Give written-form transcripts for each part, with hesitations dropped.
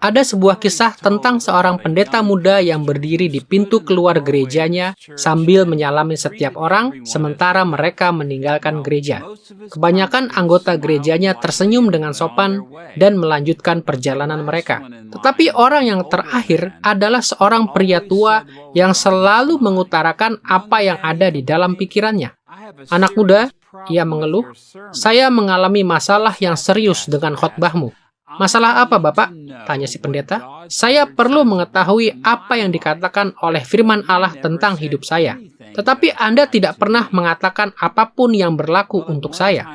Ada sebuah kisah tentang seorang pendeta muda yang berdiri di pintu keluar gerejanya sambil menyalami setiap orang, sementara mereka meninggalkan gereja. Kebanyakan anggota gerejanya tersenyum dengan sopan dan melanjutkan perjalanan mereka. Tetapi orang yang terakhir adalah seorang pria tua yang selalu mengutarakan apa yang ada di dalam pikirannya. "Anak muda," ia mengeluh, "saya mengalami masalah yang serius dengan khotbahmu." "Masalah apa, Bapak?" tanya si pendeta. "Saya perlu mengetahui apa yang dikatakan oleh firman Allah tentang hidup saya. Tetapi Anda tidak pernah mengatakan apapun yang berlaku untuk saya."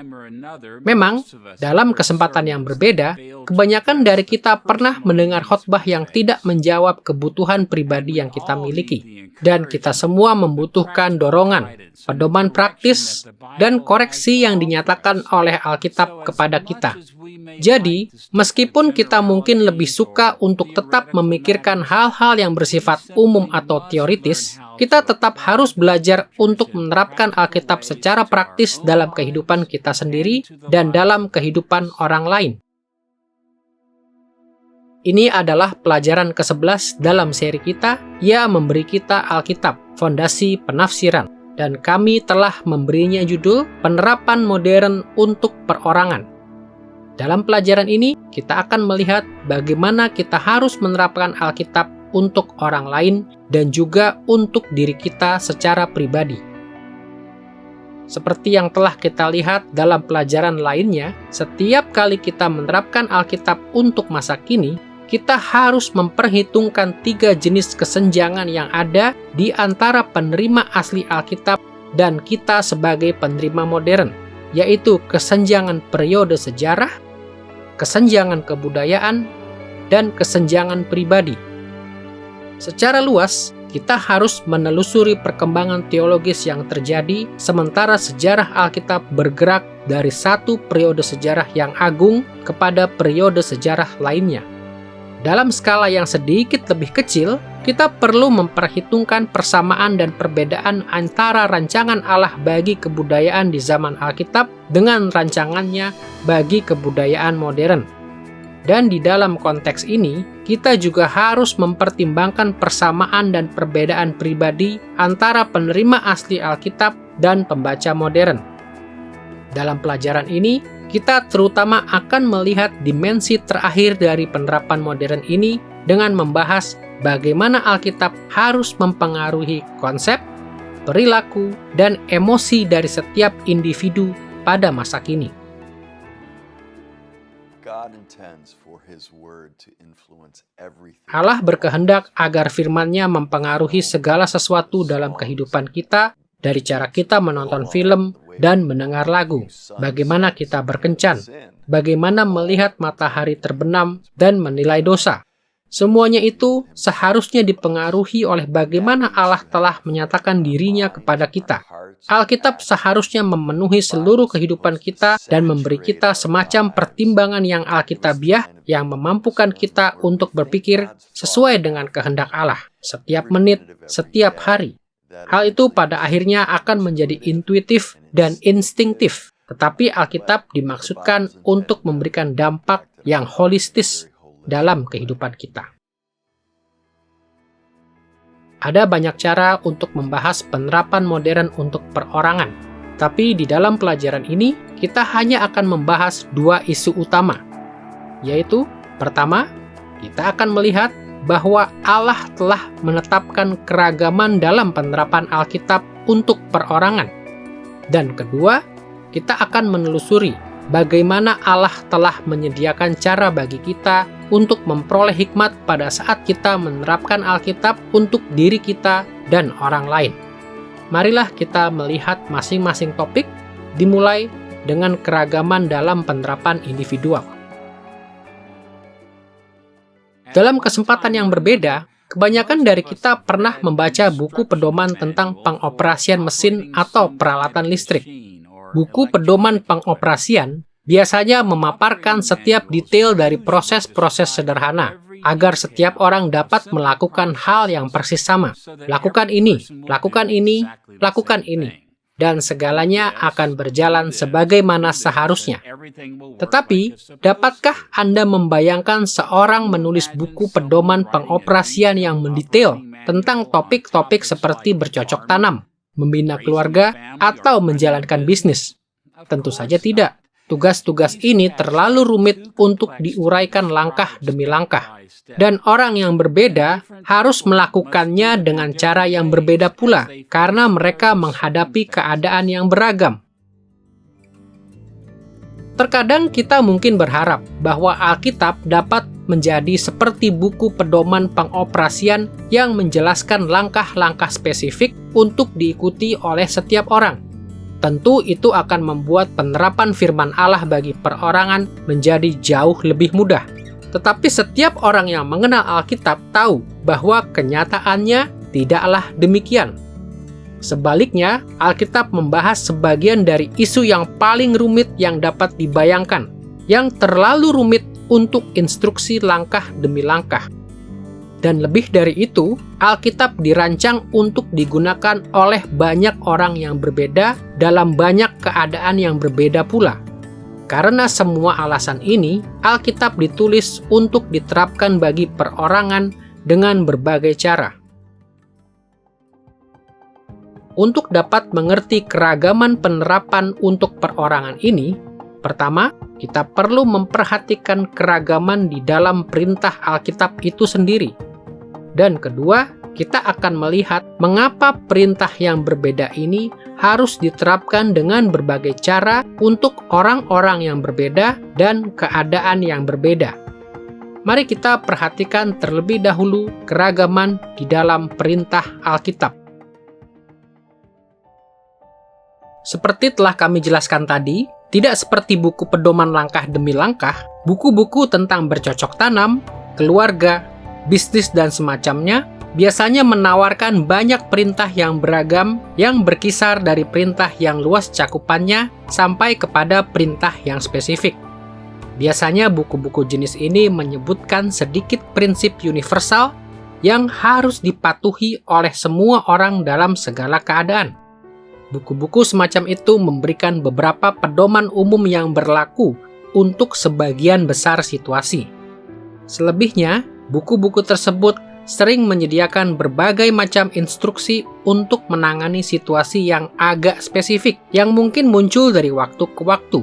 Memang, dalam kesempatan yang berbeda, kebanyakan dari kita pernah mendengar khotbah yang tidak menjawab kebutuhan pribadi yang kita miliki. Dan kita semua membutuhkan dorongan, pedoman praktis, dan koreksi yang dinyatakan oleh Alkitab kepada kita. Jadi, meskipun kita mungkin lebih suka untuk tetap memikirkan hal-hal yang bersifat umum atau teoritis, kita tetap harus belajar untuk menerapkan Alkitab secara praktis dalam kehidupan kita sendiri dan dalam kehidupan orang lain. Ini adalah pelajaran ke-11 dalam seri kita, yang memberi kita Alkitab, Fondasi Penafsiran, dan kami telah memberinya judul Penerapan Modern untuk Perorangan. Dalam pelajaran ini, kita akan melihat bagaimana kita harus menerapkan Alkitab untuk orang lain dan juga untuk diri kita secara pribadi. Seperti yang telah kita lihat dalam pelajaran lainnya, setiap kali kita menerapkan Alkitab untuk masa kini, kita harus memperhitungkan 3 jenis kesenjangan yang ada di antara penerima asli Alkitab dan kita sebagai penerima modern, yaitu kesenjangan periode sejarah, kesenjangan kebudayaan, dan kesenjangan pribadi. Secara luas, kita harus menelusuri perkembangan teologis yang terjadi sementara sejarah Alkitab bergerak dari satu periode sejarah yang agung kepada periode sejarah lainnya. Dalam skala yang sedikit lebih kecil, kita perlu memperhitungkan persamaan dan perbedaan antara rancangan Allah bagi kebudayaan di zaman Alkitab dengan rancangannya bagi kebudayaan modern. Dan di dalam konteks ini, kita juga harus mempertimbangkan persamaan dan perbedaan pribadi antara penerima asli Alkitab dan pembaca modern. Dalam pelajaran ini, kita terutama akan melihat dimensi terakhir dari penerapan modern ini dengan membahas bagaimana Alkitab harus mempengaruhi konsep, perilaku, dan emosi dari setiap individu pada masa kini. Allah berkehendak agar firman-Nya mempengaruhi segala sesuatu dalam kehidupan kita, dari cara kita menonton film dan mendengar lagu, bagaimana kita berkencan, bagaimana melihat matahari terbenam dan menilai dosa. Semuanya itu seharusnya dipengaruhi oleh bagaimana Allah telah menyatakan diri-Nya kepada kita. Alkitab seharusnya memenuhi seluruh kehidupan kita dan memberi kita semacam pertimbangan yang alkitabiah yang memampukan kita untuk berpikir sesuai dengan kehendak Allah setiap menit, setiap hari. Hal itu pada akhirnya akan menjadi intuitif dan instinktif, tetapi Alkitab dimaksudkan untuk memberikan dampak yang holistis dalam kehidupan kita. Ada banyak cara untuk membahas penerapan modern untuk perorangan, tapi di dalam pelajaran ini kita hanya akan membahas 2 isu utama, yaitu pertama, kita akan melihat bahwa Allah telah menetapkan keragaman dalam penerapan Alkitab untuk perorangan. Dan kedua, kita akan menelusuri bagaimana Allah telah menyediakan cara bagi kita untuk memperoleh hikmat pada saat kita menerapkan Alkitab untuk diri kita dan orang lain. Marilah kita melihat masing-masing topik, dimulai dengan keragaman dalam penerapan individual. Dalam kesempatan yang berbeda, kebanyakan dari kita pernah membaca buku pedoman tentang pengoperasian mesin atau peralatan listrik. Buku pedoman pengoperasian biasanya memaparkan setiap detail dari proses-proses sederhana, agar setiap orang dapat melakukan hal yang persis sama. Lakukan ini, lakukan ini, lakukan ini. dan segalanya akan berjalan sebagaimana seharusnya. Tetapi, dapatkah Anda membayangkan seorang menulis buku pedoman pengoperasian yang mendetail tentang topik-topik seperti bercocok tanam, membina keluarga, atau menjalankan bisnis? Tentu saja tidak. Tugas-tugas ini terlalu rumit untuk diuraikan langkah demi langkah. Dan orang yang berbeda harus melakukannya dengan cara yang berbeda pula, karena mereka menghadapi keadaan yang beragam. Terkadang kita mungkin berharap bahwa Alkitab dapat menjadi seperti buku pedoman pengoperasian yang menjelaskan langkah-langkah spesifik untuk diikuti oleh setiap orang. Tentu itu akan membuat penerapan firman Allah bagi perorangan menjadi jauh lebih mudah. Tetapi setiap orang yang mengenal Alkitab tahu bahwa kenyataannya tidaklah demikian. Sebaliknya, Alkitab membahas sebagian dari isu yang paling rumit yang dapat dibayangkan, yang terlalu rumit untuk instruksi langkah demi langkah. Dan lebih dari itu, Alkitab dirancang untuk digunakan oleh banyak orang yang berbeda dalam banyak keadaan yang berbeda pula. Karena semua alasan ini, Alkitab ditulis untuk diterapkan bagi perorangan dengan berbagai cara. Untuk dapat mengerti keragaman penerapan untuk perorangan ini, pertama, kita perlu memperhatikan keragaman di dalam perintah Alkitab itu sendiri. Dan kedua, kita akan melihat mengapa perintah yang berbeda ini harus diterapkan dengan berbagai cara untuk orang-orang yang berbeda dan keadaan yang berbeda. Mari kita perhatikan terlebih dahulu keragaman di dalam perintah Alkitab. Seperti telah kami jelaskan tadi, tidak seperti buku pedoman langkah demi langkah, buku-buku tentang bercocok tanam, keluarga, bisnis, dan semacamnya biasanya menawarkan banyak perintah yang beragam yang berkisar dari perintah yang luas cakupannya sampai kepada perintah yang spesifik. Biasanya buku-buku jenis ini menyebutkan sedikit prinsip universal yang harus dipatuhi oleh semua orang dalam segala keadaan. Buku-buku semacam itu memberikan beberapa pedoman umum yang berlaku untuk sebagian besar situasi. Selebihnya, buku-buku tersebut sering menyediakan berbagai macam instruksi untuk menangani situasi yang agak spesifik yang mungkin muncul dari waktu ke waktu.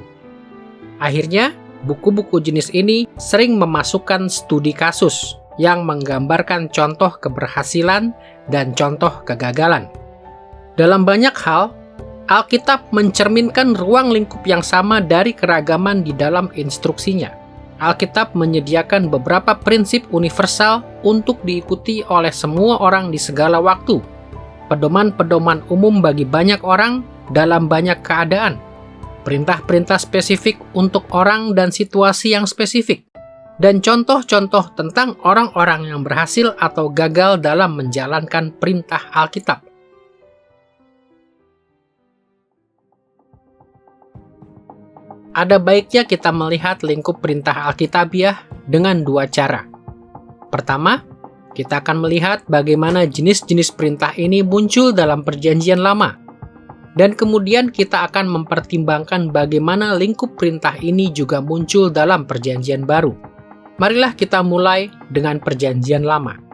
Akhirnya, buku-buku jenis ini sering memasukkan studi kasus yang menggambarkan contoh keberhasilan dan contoh kegagalan. Dalam banyak hal, Alkitab mencerminkan ruang lingkup yang sama dari keragaman di dalam instruksinya. Alkitab menyediakan beberapa prinsip universal untuk diikuti oleh semua orang di segala waktu. Pedoman-pedoman umum bagi banyak orang dalam banyak keadaan. Perintah-perintah spesifik untuk orang dan situasi yang spesifik. Dan contoh-contoh tentang orang-orang yang berhasil atau gagal dalam menjalankan perintah Alkitab. Ada baiknya kita melihat lingkup perintah Alkitabiah dengan dua cara. Pertama, kita akan melihat bagaimana jenis-jenis perintah ini muncul dalam Perjanjian Lama. Dan kemudian kita akan mempertimbangkan bagaimana lingkup perintah ini juga muncul dalam Perjanjian Baru. Marilah kita mulai dengan Perjanjian Lama.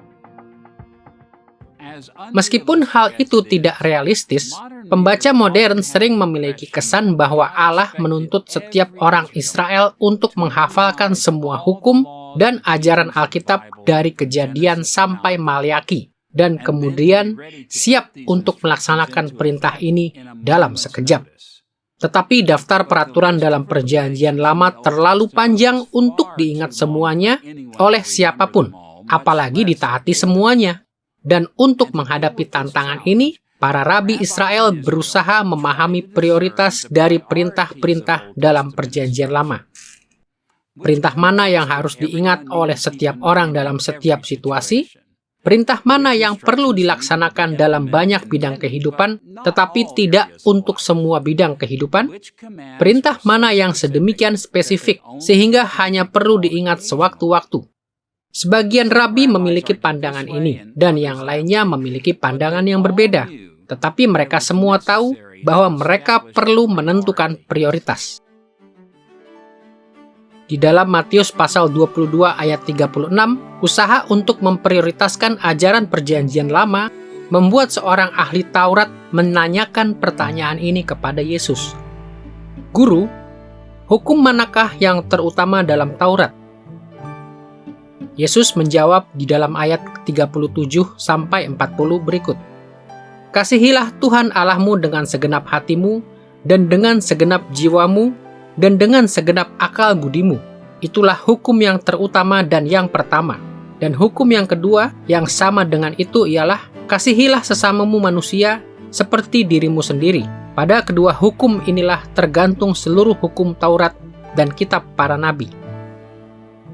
Meskipun hal itu tidak realistis, pembaca modern sering memiliki kesan bahwa Allah menuntut setiap orang Israel untuk menghafalkan semua hukum dan ajaran Alkitab dari Kejadian sampai Maleakhi, dan kemudian siap untuk melaksanakan perintah ini dalam sekejap. Tetapi daftar peraturan dalam Perjanjian Lama terlalu panjang untuk diingat semuanya oleh siapapun, apalagi ditaati semuanya. Dan untuk menghadapi tantangan ini, para rabi Israel berusaha memahami prioritas dari perintah-perintah dalam Perjanjian Lama. Perintah mana yang harus diingat oleh setiap orang dalam setiap situasi? Perintah mana yang perlu dilaksanakan dalam banyak bidang kehidupan, tetapi tidak untuk semua bidang kehidupan? Perintah mana yang sedemikian spesifik, sehingga hanya perlu diingat sewaktu-waktu? Sebagian rabi memiliki pandangan ini, dan yang lainnya memiliki pandangan yang berbeda. Tetapi mereka semua tahu bahwa mereka perlu menentukan prioritas. Di dalam Matius pasal 22 ayat 36, usaha untuk memprioritaskan ajaran perjanjian lama membuat seorang ahli Taurat menanyakan pertanyaan ini kepada Yesus. Guru, hukum manakah yang terutama dalam Taurat? Yesus menjawab di dalam ayat 37-40 berikut. Kasihilah Tuhan Allahmu dengan segenap hatimu, dan dengan segenap jiwamu, dan dengan segenap akal budimu. Itulah hukum yang terutama dan yang pertama. Dan hukum yang kedua yang sama dengan itu ialah, kasihilah sesamamu manusia seperti dirimu sendiri. Pada kedua hukum inilah tergantung seluruh hukum Taurat dan kitab para nabi.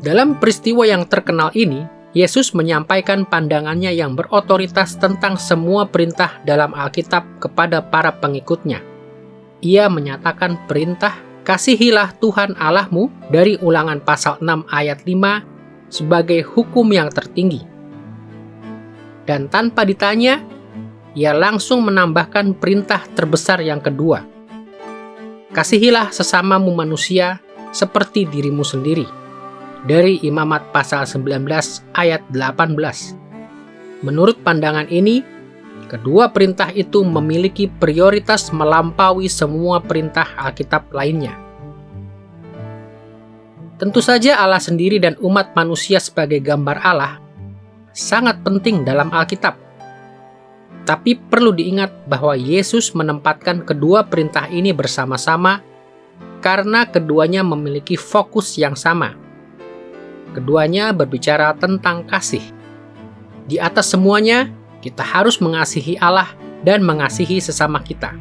Dalam peristiwa yang terkenal ini, Yesus menyampaikan pandangannya yang berotoritas tentang semua perintah dalam Alkitab kepada para pengikutnya. Ia menyatakan perintah, kasihilah Tuhan Allahmu dari Ulangan pasal 6 ayat 5 sebagai hukum yang tertinggi. Dan tanpa ditanya, ia langsung menambahkan perintah terbesar yang kedua. Kasihilah sesamamu manusia seperti dirimu sendiri. Dari Imamat pasal 19 ayat 18. Menurut pandangan ini, kedua perintah itu memiliki prioritas melampaui semua perintah Alkitab lainnya. Tentu saja Allah sendiri dan umat manusia sebagai gambar Allah sangat penting dalam Alkitab. Tapi perlu diingat bahwa Yesus menempatkan kedua perintah ini bersama-sama karena keduanya memiliki fokus yang sama. Keduanya berbicara tentang kasih. Di atas semuanya, kita harus mengasihi Allah dan mengasihi sesama kita.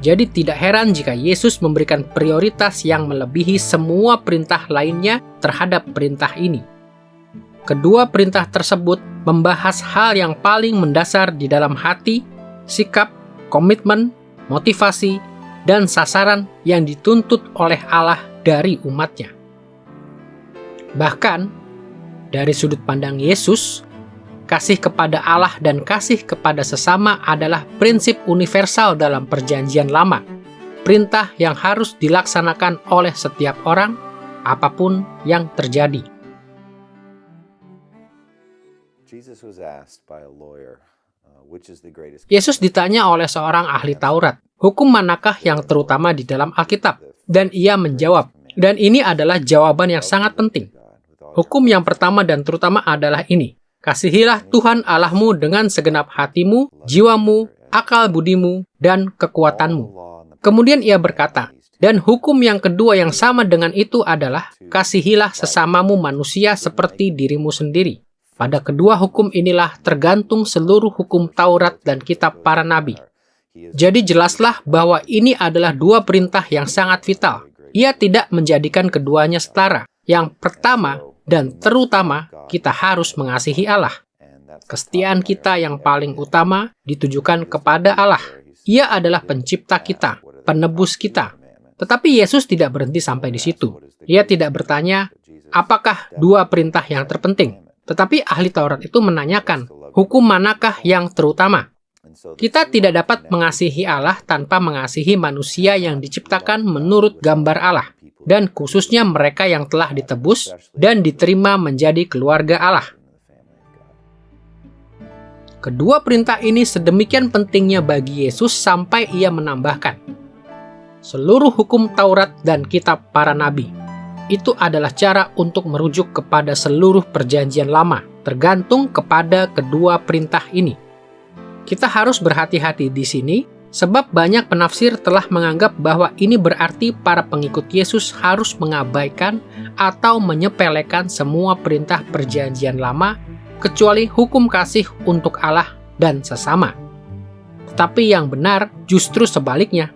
Jadi tidak heran jika Yesus memberikan prioritas yang melebihi semua perintah lainnya terhadap perintah ini. Kedua perintah tersebut membahas hal yang paling mendasar di dalam hati, sikap, komitmen, motivasi, dan sasaran yang dituntut oleh Allah dari umatnya. Bahkan, dari sudut pandang Yesus, kasih kepada Allah dan kasih kepada sesama adalah prinsip universal dalam Perjanjian Lama, perintah yang harus dilaksanakan oleh setiap orang, apapun yang terjadi. Yesus ditanya oleh seorang ahli Taurat, hukum manakah yang terutama di dalam Alkitab? Dan ia menjawab, dan ini adalah jawaban yang sangat penting. Hukum yang pertama dan terutama adalah ini. Kasihilah Tuhan Allahmu dengan segenap hatimu, jiwamu, akal budimu, dan kekuatanmu. Kemudian ia berkata, dan hukum yang kedua yang sama dengan itu adalah, kasihilah sesamamu manusia seperti dirimu sendiri. Pada kedua hukum inilah tergantung seluruh hukum Taurat dan kitab para nabi. Jadi jelaslah bahwa ini adalah dua perintah yang sangat vital. Ia tidak menjadikan keduanya setara. Yang pertama dan terutama, kita harus mengasihi Allah. Kesetiaan kita yang paling utama ditujukan kepada Allah. Ia adalah pencipta kita, penebus kita. Tetapi Yesus tidak berhenti sampai di situ. Ia tidak bertanya, apakah dua perintah yang terpenting? Tetapi ahli Taurat itu menanyakan, hukum manakah yang terutama? Kita tidak dapat mengasihi Allah tanpa mengasihi manusia yang diciptakan menurut gambar Allah, dan khususnya mereka yang telah ditebus dan diterima menjadi keluarga Allah. Kedua perintah ini sedemikian pentingnya bagi Yesus sampai ia menambahkan, seluruh hukum Taurat dan kitab para nabi. Itu adalah cara untuk merujuk kepada seluruh perjanjian lama, tergantung kepada kedua perintah ini. Kita harus berhati-hati di sini, sebab banyak penafsir telah menganggap bahwa ini berarti para pengikut Yesus harus mengabaikan atau menyepelekan semua perintah perjanjian lama, kecuali hukum kasih untuk Allah dan sesama. Tetapi yang benar justru sebaliknya.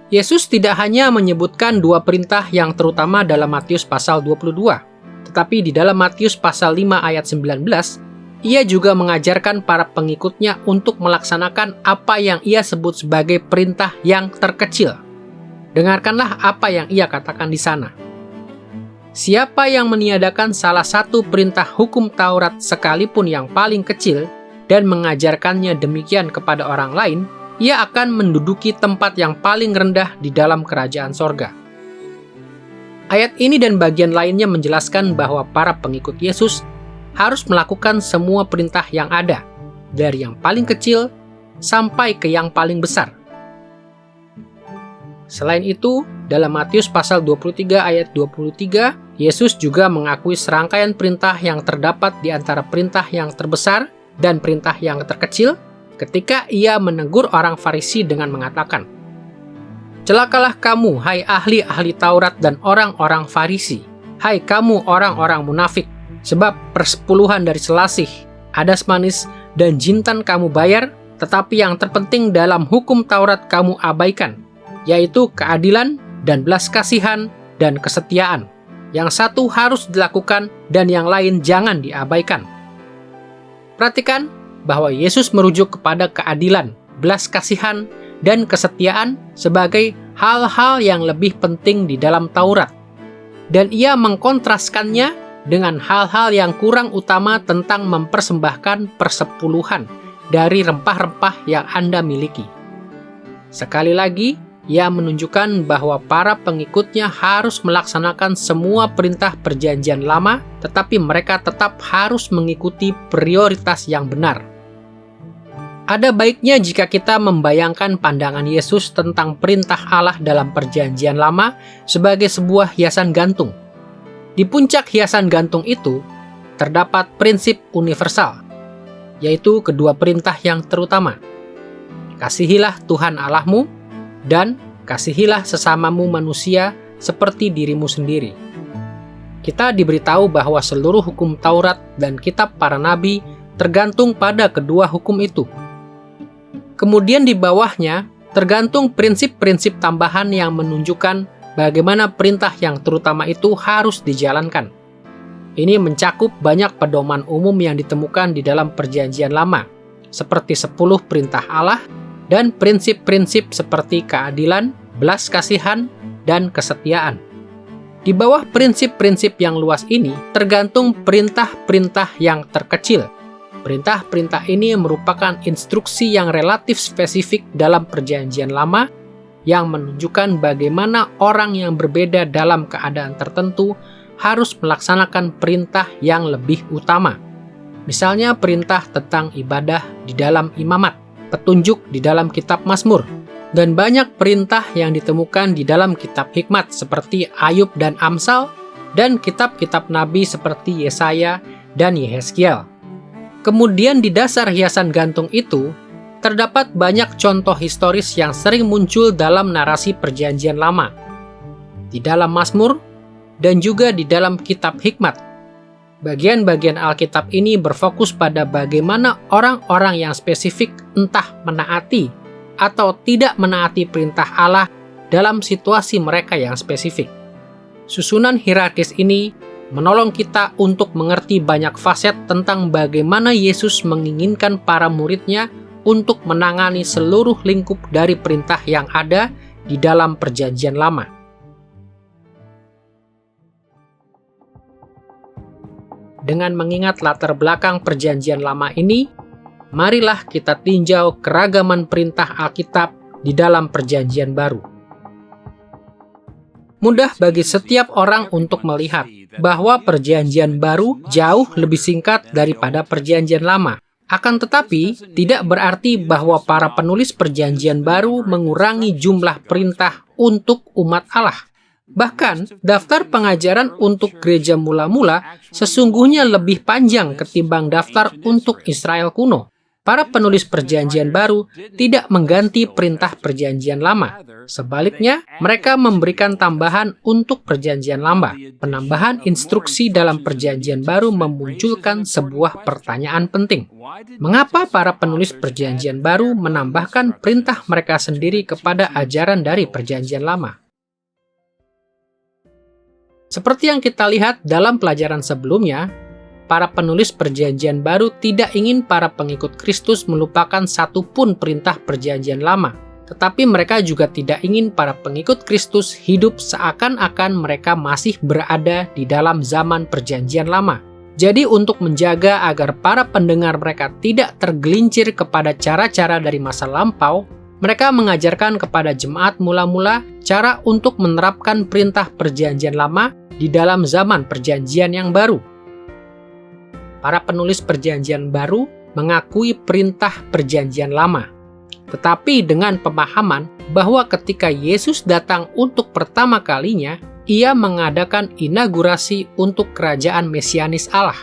Yesus tidak hanya menyebutkan dua perintah yang terutama dalam Matius pasal 22, tetapi di dalam Matius pasal 5 ayat 19, ia juga mengajarkan para pengikutnya untuk melaksanakan apa yang ia sebut sebagai perintah yang terkecil. Dengarkanlah apa yang ia katakan di sana. Siapa yang meniadakan salah satu perintah hukum Taurat sekalipun yang paling kecil dan mengajarkannya demikian kepada orang lain, ia akan menduduki tempat yang paling rendah di dalam kerajaan sorga. Ayat ini dan bagian lainnya menjelaskan bahwa para pengikut Yesus harus melakukan semua perintah yang ada, dari yang paling kecil sampai ke yang paling besar. Selain itu, dalam Matius pasal 23 ayat 23, Yesus juga mengakui serangkaian perintah yang terdapat di antara perintah yang terbesar dan perintah yang terkecil ketika ia menegur orang Farisi dengan mengatakan, "Celakalah kamu, hai ahli-ahli Taurat dan orang-orang Farisi, hai kamu orang-orang munafik, sebab persepuluhan dari selasih, adas manis, dan jintan kamu bayar, tetapi yang terpenting dalam hukum Taurat kamu abaikan, yaitu keadilan dan belas kasihan dan kesetiaan. Yang satu harus dilakukan dan yang lain jangan diabaikan." Perhatikan bahwa Yesus merujuk kepada keadilan, belas kasihan, dan kesetiaan sebagai hal-hal yang lebih penting di dalam Taurat. Dan ia mengkontraskannya dengan hal-hal yang kurang utama tentang mempersembahkan persepuluhan dari rempah-rempah yang Anda miliki. Sekali lagi, ia menunjukkan bahwa para pengikutnya harus melaksanakan semua perintah perjanjian lama, tetapi mereka tetap harus mengikuti prioritas yang benar. Ada baiknya jika kita membayangkan pandangan Yesus tentang perintah Allah dalam perjanjian lama sebagai sebuah hiasan gantung. Di puncak hiasan gantung itu, terdapat prinsip universal, yaitu kedua perintah yang terutama. Kasihilah Tuhan Allahmu, dan kasihilah sesamamu manusia seperti dirimu sendiri. Kita diberitahu bahwa seluruh hukum Taurat dan kitab para nabi tergantung pada kedua hukum itu. Kemudian di bawahnya tergantung prinsip-prinsip tambahan yang menunjukkan bagaimana perintah yang terutama itu harus dijalankan. Ini mencakup banyak pedoman umum yang ditemukan di dalam perjanjian lama, seperti 10 perintah Allah, dan prinsip-prinsip seperti keadilan, belas kasihan, dan kesetiaan. Di bawah prinsip-prinsip yang luas ini tergantung perintah-perintah yang terkecil. Perintah-perintah ini merupakan instruksi yang relatif spesifik dalam perjanjian lama yang menunjukkan bagaimana orang yang berbeda dalam keadaan tertentu harus melaksanakan perintah yang lebih utama. Misalnya perintah tentang ibadah di dalam imamat, petunjuk di dalam kitab Mazmur, dan banyak perintah yang ditemukan di dalam kitab hikmat seperti Ayub dan Amsal, dan kitab-kitab nabi seperti Yesaya dan Yehezkiel. Kemudian di dasar hiasan gantung itu, terdapat banyak contoh historis yang sering muncul dalam narasi perjanjian lama, di dalam Mazmur, dan juga di dalam kitab hikmat. Bagian-bagian Alkitab ini berfokus pada bagaimana orang-orang yang spesifik entah menaati atau tidak menaati perintah Allah dalam situasi mereka yang spesifik. Susunan hierarkis ini menolong kita untuk mengerti banyak faset tentang bagaimana Yesus menginginkan para muridnya untuk menangani seluruh lingkup dari perintah yang ada di dalam perjanjian lama. Dengan mengingat latar belakang perjanjian lama ini, marilah kita tinjau keragaman perintah Alkitab di dalam perjanjian baru. Mudah bagi setiap orang untuk melihat bahwa perjanjian baru jauh lebih singkat daripada perjanjian lama. Akan tetapi, tidak berarti bahwa para penulis perjanjian baru mengurangi jumlah perintah untuk umat Allah. Bahkan, daftar pengajaran untuk gereja mula-mula sesungguhnya lebih panjang ketimbang daftar untuk Israel kuno. Para penulis perjanjian baru tidak mengganti perintah perjanjian lama. Sebaliknya, mereka memberikan tambahan untuk perjanjian lama. Penambahan instruksi dalam perjanjian baru memunculkan sebuah pertanyaan penting. Mengapa para penulis perjanjian baru menambahkan perintah mereka sendiri kepada ajaran dari perjanjian lama? Seperti yang kita lihat dalam pelajaran sebelumnya, para penulis perjanjian baru tidak ingin para pengikut Kristus melupakan satu pun perintah perjanjian lama. Tetapi mereka juga tidak ingin para pengikut Kristus hidup seakan-akan mereka masih berada di dalam zaman perjanjian lama. Jadi untuk menjaga agar para pendengar mereka tidak tergelincir kepada cara-cara dari masa lampau, Mereka mengajarkan kepada jemaat mula-mula cara untuk menerapkan perintah Perjanjian Lama di dalam zaman Perjanjian yang baru. Para penulis Perjanjian Baru mengakui perintah Perjanjian Lama, tetapi dengan pemahaman bahwa ketika Yesus datang untuk pertama kalinya, Ia mengadakan inaugurasi untuk kerajaan Mesianis Allah.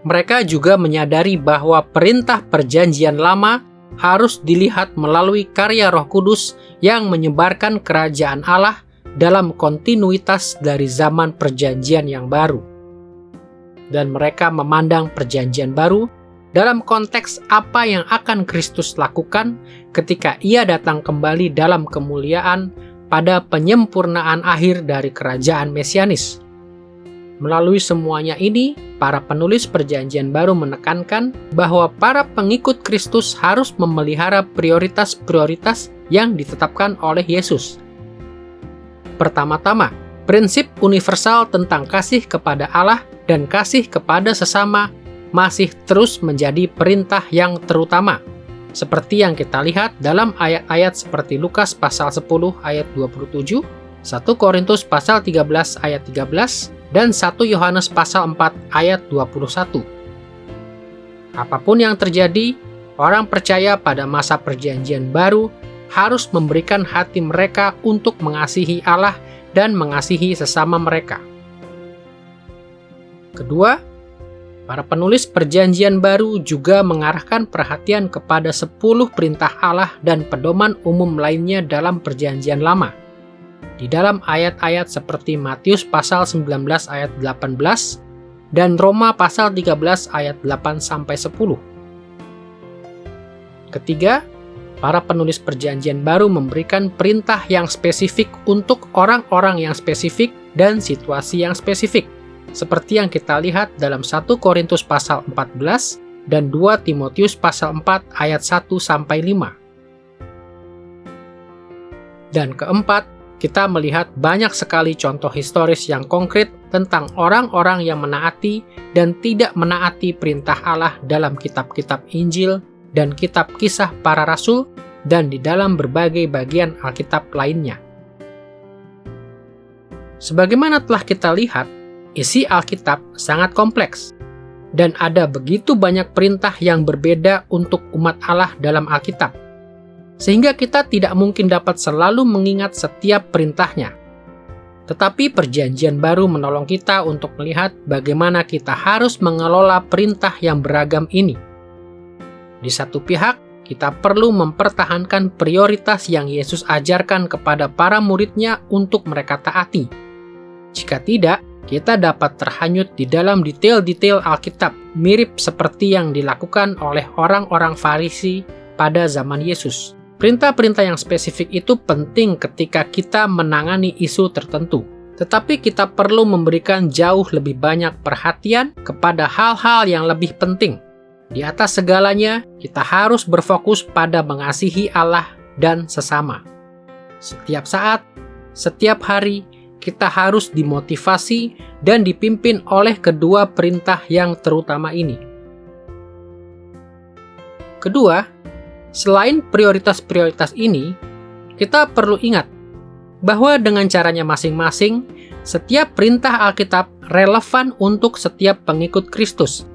Mereka juga menyadari bahwa perintah Perjanjian Lama harus dilihat melalui karya Roh Kudus yang menyebarkan kerajaan Allah dalam kontinuitas dari zaman Perjanjian yang baru. Dan mereka memandang Perjanjian Baru dalam konteks apa yang akan Kristus lakukan ketika Ia datang kembali dalam kemuliaan pada penyempurnaan akhir dari kerajaan Mesianis. Melalui semuanya ini, para penulis Perjanjian Baru menekankan bahwa para pengikut Kristus harus memelihara prioritas-prioritas yang ditetapkan oleh Yesus. Pertama-tama, prinsip universal tentang kasih kepada Allah dan kasih kepada sesama masih terus menjadi perintah yang terutama, seperti yang kita lihat dalam ayat-ayat seperti Lukas pasal 10 ayat 27, 1 Korintus pasal 13 ayat 13, dan 1 Yohanes pasal 4 ayat 21. Apapun yang terjadi, orang percaya pada masa Perjanjian Baru harus memberikan hati mereka untuk mengasihi Allah dan mengasihi sesama mereka. Kedua, para penulis Perjanjian Baru juga mengarahkan perhatian kepada 10 perintah Allah dan pedoman umum lainnya dalam Perjanjian Lama. Di dalam ayat-ayat seperti Matius pasal 19 ayat 18 dan Roma pasal 13 ayat 8-10. Ketiga, para penulis Perjanjian Baru memberikan perintah yang spesifik untuk orang-orang yang spesifik dan situasi yang spesifik, seperti yang kita lihat dalam 1 Korintus pasal 14 dan 2 Timotius pasal 4 ayat 1-5. Dan keempat, kita melihat banyak sekali contoh historis yang konkret tentang orang-orang yang menaati dan tidak menaati perintah Allah dalam kitab-kitab Injil dan kitab Kisah Para Rasul dan di dalam berbagai bagian Alkitab lainnya. Sebagaimana telah kita lihat, isi Alkitab sangat kompleks dan ada begitu banyak perintah yang berbeda untuk umat Allah dalam Alkitab, sehingga kita tidak mungkin dapat selalu mengingat setiap perintahnya. Tetapi Perjanjian Baru menolong kita untuk melihat bagaimana kita harus mengelola perintah yang beragam ini. Di satu pihak, kita perlu mempertahankan prioritas yang Yesus ajarkan kepada para murid-Nya untuk mereka taati. Jika tidak, kita dapat terhanyut di dalam detail-detail Alkitab, mirip seperti yang dilakukan oleh orang-orang Farisi pada zaman Yesus. Perintah-perintah yang spesifik itu penting ketika kita menangani isu tertentu, tetapi kita perlu memberikan jauh lebih banyak perhatian kepada hal-hal yang lebih penting. Di atas segalanya, kita harus berfokus pada mengasihi Allah dan sesama. Setiap saat, setiap hari, kita harus dimotivasi dan dipimpin oleh kedua perintah yang terutama ini. Kedua, selain prioritas-prioritas ini, kita perlu ingat bahwa dengan caranya masing-masing, setiap perintah Alkitab relevan untuk setiap pengikut Kristus.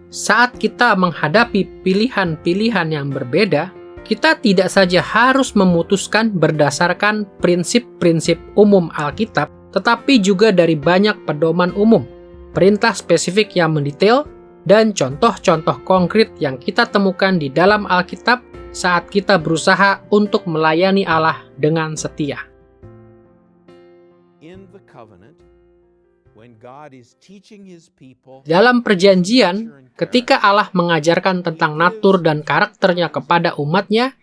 Saat kita menghadapi pilihan-pilihan yang berbeda, kita tidak saja harus memutuskan berdasarkan prinsip-prinsip umum Alkitab, tetapi juga dari banyak pedoman umum, perintah spesifik yang mendetail, dan contoh-contoh konkret yang kita temukan di dalam Alkitab saat kita berusaha untuk melayani Allah dengan setia. Dalam perjanjian, ketika Allah mengajarkan tentang natur dan karakternya kepada umat-Nya,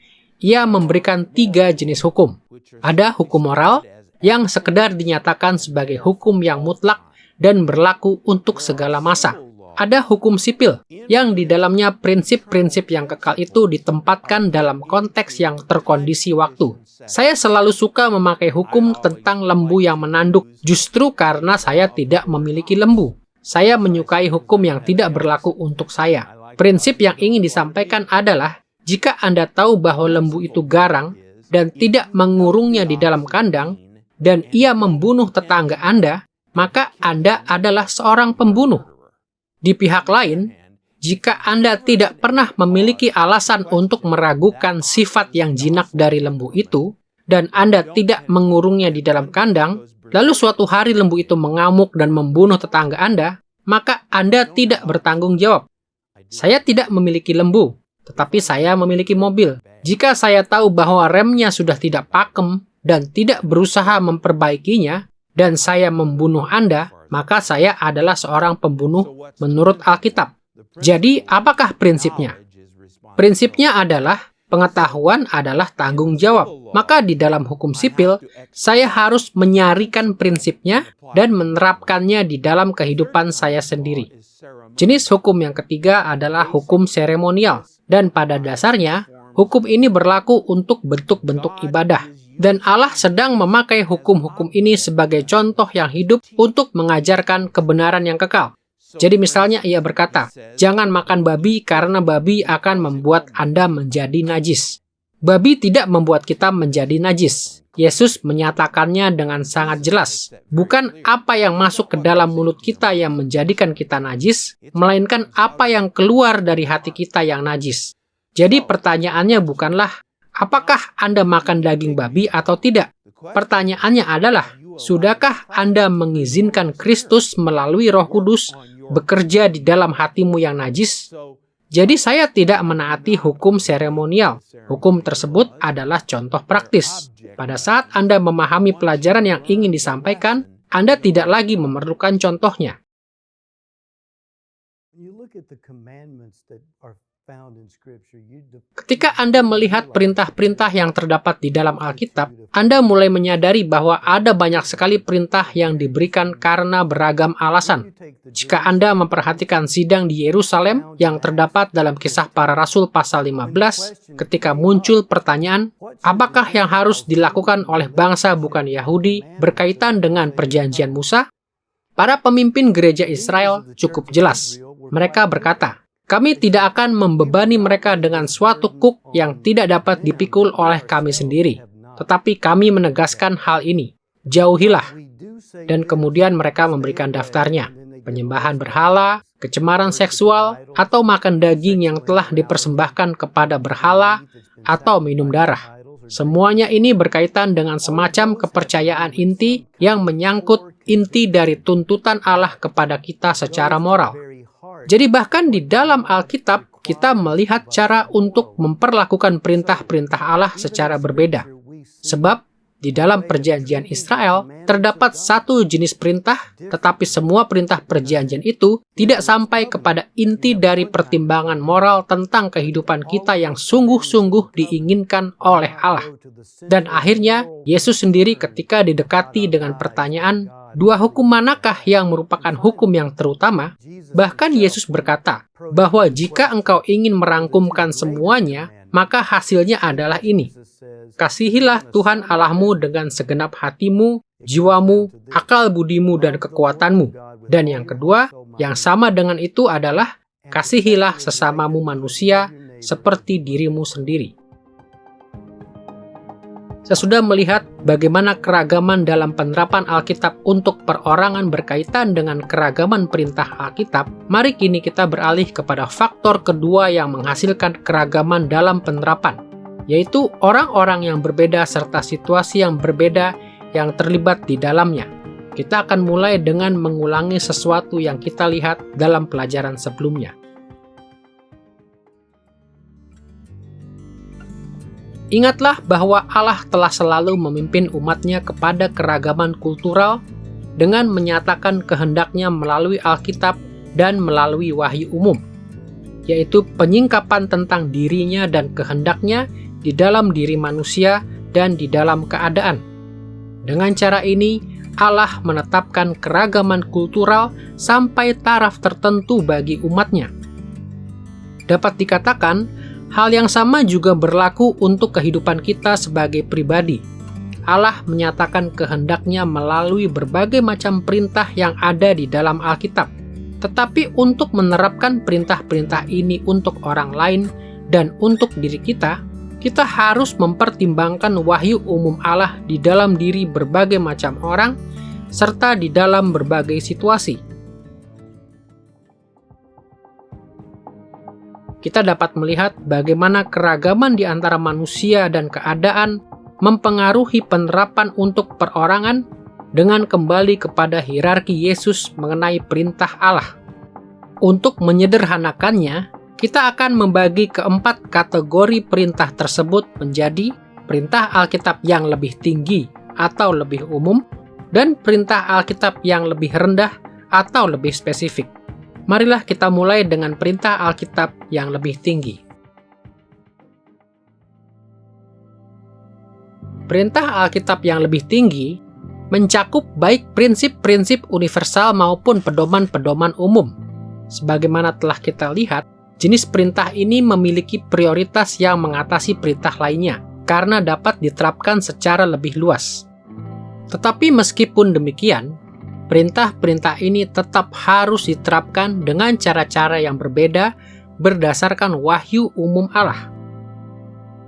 Ia memberikan 3 jenis hukum. Ada hukum moral, yang sekedar dinyatakan sebagai hukum yang mutlak dan berlaku untuk segala masa. Ada hukum sipil, yang di dalamnya prinsip-prinsip yang kekal itu ditempatkan dalam konteks yang terkondisi waktu. Saya selalu suka memakai hukum tentang lembu yang menanduk, justru karena saya tidak memiliki lembu. Saya menyukai hukum yang tidak berlaku untuk saya. Prinsip yang ingin disampaikan adalah, Jika Anda tahu bahwa lembu itu garang dan tidak mengurungnya di dalam kandang, dan ia membunuh tetangga Anda, maka Anda adalah seorang pembunuh. Di pihak lain, jika Anda tidak pernah memiliki alasan untuk meragukan sifat yang jinak dari lembu itu, dan Anda tidak mengurungnya di dalam kandang, lalu suatu hari lembu itu mengamuk dan membunuh tetangga Anda, maka Anda tidak bertanggung jawab. Saya tidak memiliki lembu, tetapi saya memiliki mobil. Jika saya tahu bahwa remnya sudah tidak pakem dan tidak berusaha memperbaikinya, dan saya membunuh Anda, maka saya adalah seorang pembunuh menurut Alkitab. Jadi, apakah prinsipnya? Prinsipnya adalah pengetahuan adalah tanggung jawab. Maka di dalam hukum sipil, saya harus menyarikan prinsipnya dan menerapkannya di dalam kehidupan saya sendiri. Jenis hukum yang ketiga adalah hukum seremonial. Dan pada dasarnya, hukum ini berlaku untuk bentuk-bentuk ibadah. Dan Allah sedang memakai hukum-hukum ini sebagai contoh yang hidup untuk mengajarkan kebenaran yang kekal. Jadi misalnya ia berkata, jangan makan babi karena babi akan membuat Anda menjadi najis. Babi tidak membuat kita menjadi najis. Yesus menyatakannya dengan sangat jelas. Bukan apa yang masuk ke dalam mulut kita yang menjadikan kita najis, melainkan apa yang keluar dari hati kita yang najis. Jadi pertanyaannya bukanlah, apakah Anda makan daging babi atau tidak? Pertanyaannya adalah, sudahkah Anda mengizinkan Kristus melalui Roh Kudus bekerja di dalam hatimu yang najis? Jadi saya tidak menaati hukum seremonial. Hukum tersebut adalah contoh praktis. Pada saat Anda memahami pelajaran yang ingin disampaikan, Anda tidak lagi memerlukan contohnya. Ketika Anda melihat perintah-perintah yang terdapat di dalam Alkitab, Anda mulai menyadari bahwa ada banyak sekali perintah yang diberikan karena beragam alasan. Jika Anda memperhatikan sidang di Yerusalem yang terdapat dalam Kisah Para Rasul pasal 15, ketika muncul pertanyaan, apakah yang harus dilakukan oleh bangsa bukan Yahudi berkaitan dengan perjanjian Musa? Para pemimpin gereja Israel cukup jelas. Mereka berkata, kami tidak akan membebani mereka dengan suatu kuk yang tidak dapat dipikul oleh kami sendiri. Tetapi kami menegaskan hal ini. Jauhilah. Dan kemudian mereka memberikan daftarnya. Penyembahan berhala, kecemaran seksual, atau makan daging yang telah dipersembahkan kepada berhala, atau minum darah. Semuanya ini berkaitan dengan semacam kepercayaan inti yang menyangkut inti dari tuntutan Allah kepada kita secara moral. Jadi bahkan di dalam Alkitab, kita melihat cara untuk memperlakukan perintah-perintah Allah secara berbeda. Sebab, di dalam perjanjian Israel, terdapat satu jenis perintah, tetapi semua perintah perjanjian itu tidak sampai kepada inti dari pertimbangan moral tentang kehidupan kita yang sungguh-sungguh diinginkan oleh Allah. Dan akhirnya, Yesus sendiri ketika didekati dengan pertanyaan, dua hukum manakah yang merupakan hukum yang terutama? Bahkan Yesus berkata bahwa jika engkau ingin merangkumkan semuanya, maka hasilnya adalah ini. Kasihilah Tuhan Allahmu dengan segenap hatimu, jiwamu, akal budimu, dan kekuatanmu. Dan yang kedua, yang sama dengan itu adalah kasihilah sesamamu manusia seperti dirimu sendiri. Sesudah melihat bagaimana keragaman dalam penerapan Alkitab untuk perorangan berkaitan dengan keragaman perintah Alkitab, mari kini kita beralih kepada faktor kedua yang menghasilkan keragaman dalam penerapan, yaitu orang-orang yang berbeda serta situasi yang berbeda yang terlibat di dalamnya. Kita akan mulai dengan mengulangi sesuatu yang kita lihat dalam pelajaran sebelumnya. Ingatlah bahwa Allah telah selalu memimpin umatnya kepada keragaman kultural dengan menyatakan kehendaknya melalui Alkitab dan melalui wahyu umum, yaitu penyingkapan tentang dirinya dan kehendaknya di dalam diri manusia dan di dalam keadaan. Dengan cara ini, Allah menetapkan keragaman kultural sampai taraf tertentu bagi umatnya. Dapat dikatakan, hal yang sama juga berlaku untuk kehidupan kita sebagai pribadi. Allah menyatakan kehendaknya melalui berbagai macam perintah yang ada di dalam Alkitab. Tetapi untuk menerapkan perintah-perintah ini untuk orang lain dan untuk diri kita harus mempertimbangkan wahyu umum Allah di dalam diri berbagai macam orang, serta di dalam berbagai situasi. Kita dapat melihat bagaimana keragaman di antara manusia dan keadaan mempengaruhi penerapan untuk perorangan dengan kembali kepada hierarki Yesus mengenai perintah Allah. Untuk menyederhanakannya, kita akan membagi keempat kategori perintah tersebut menjadi perintah Alkitab yang lebih tinggi atau lebih umum, dan perintah Alkitab yang lebih rendah atau lebih spesifik. Marilah kita mulai dengan perintah Alkitab yang lebih tinggi. Perintah Alkitab yang lebih tinggi mencakup baik prinsip-prinsip universal maupun pedoman-pedoman umum. Sebagaimana telah kita lihat, jenis perintah ini memiliki prioritas yang mengatasi perintah lainnya, karena dapat diterapkan secara lebih luas. Tetapi meskipun demikian, perintah-perintah ini tetap harus diterapkan dengan cara-cara yang berbeda berdasarkan wahyu umum Allah.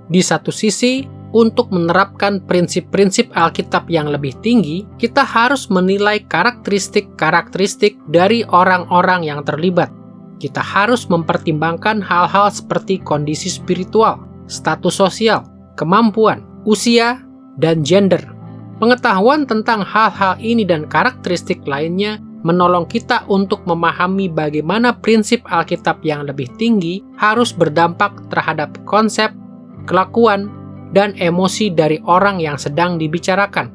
Di satu sisi, untuk menerapkan prinsip-prinsip Alkitab yang lebih tinggi, kita harus menilai karakteristik-karakteristik dari orang-orang yang terlibat. Kita harus mempertimbangkan hal-hal seperti kondisi spiritual, status sosial, kemampuan, usia, dan gender. Pengetahuan tentang hal-hal ini dan karakteristik lainnya menolong kita untuk memahami bagaimana prinsip Alkitab yang lebih tinggi harus berdampak terhadap konsep, kelakuan, dan emosi dari orang yang sedang dibicarakan.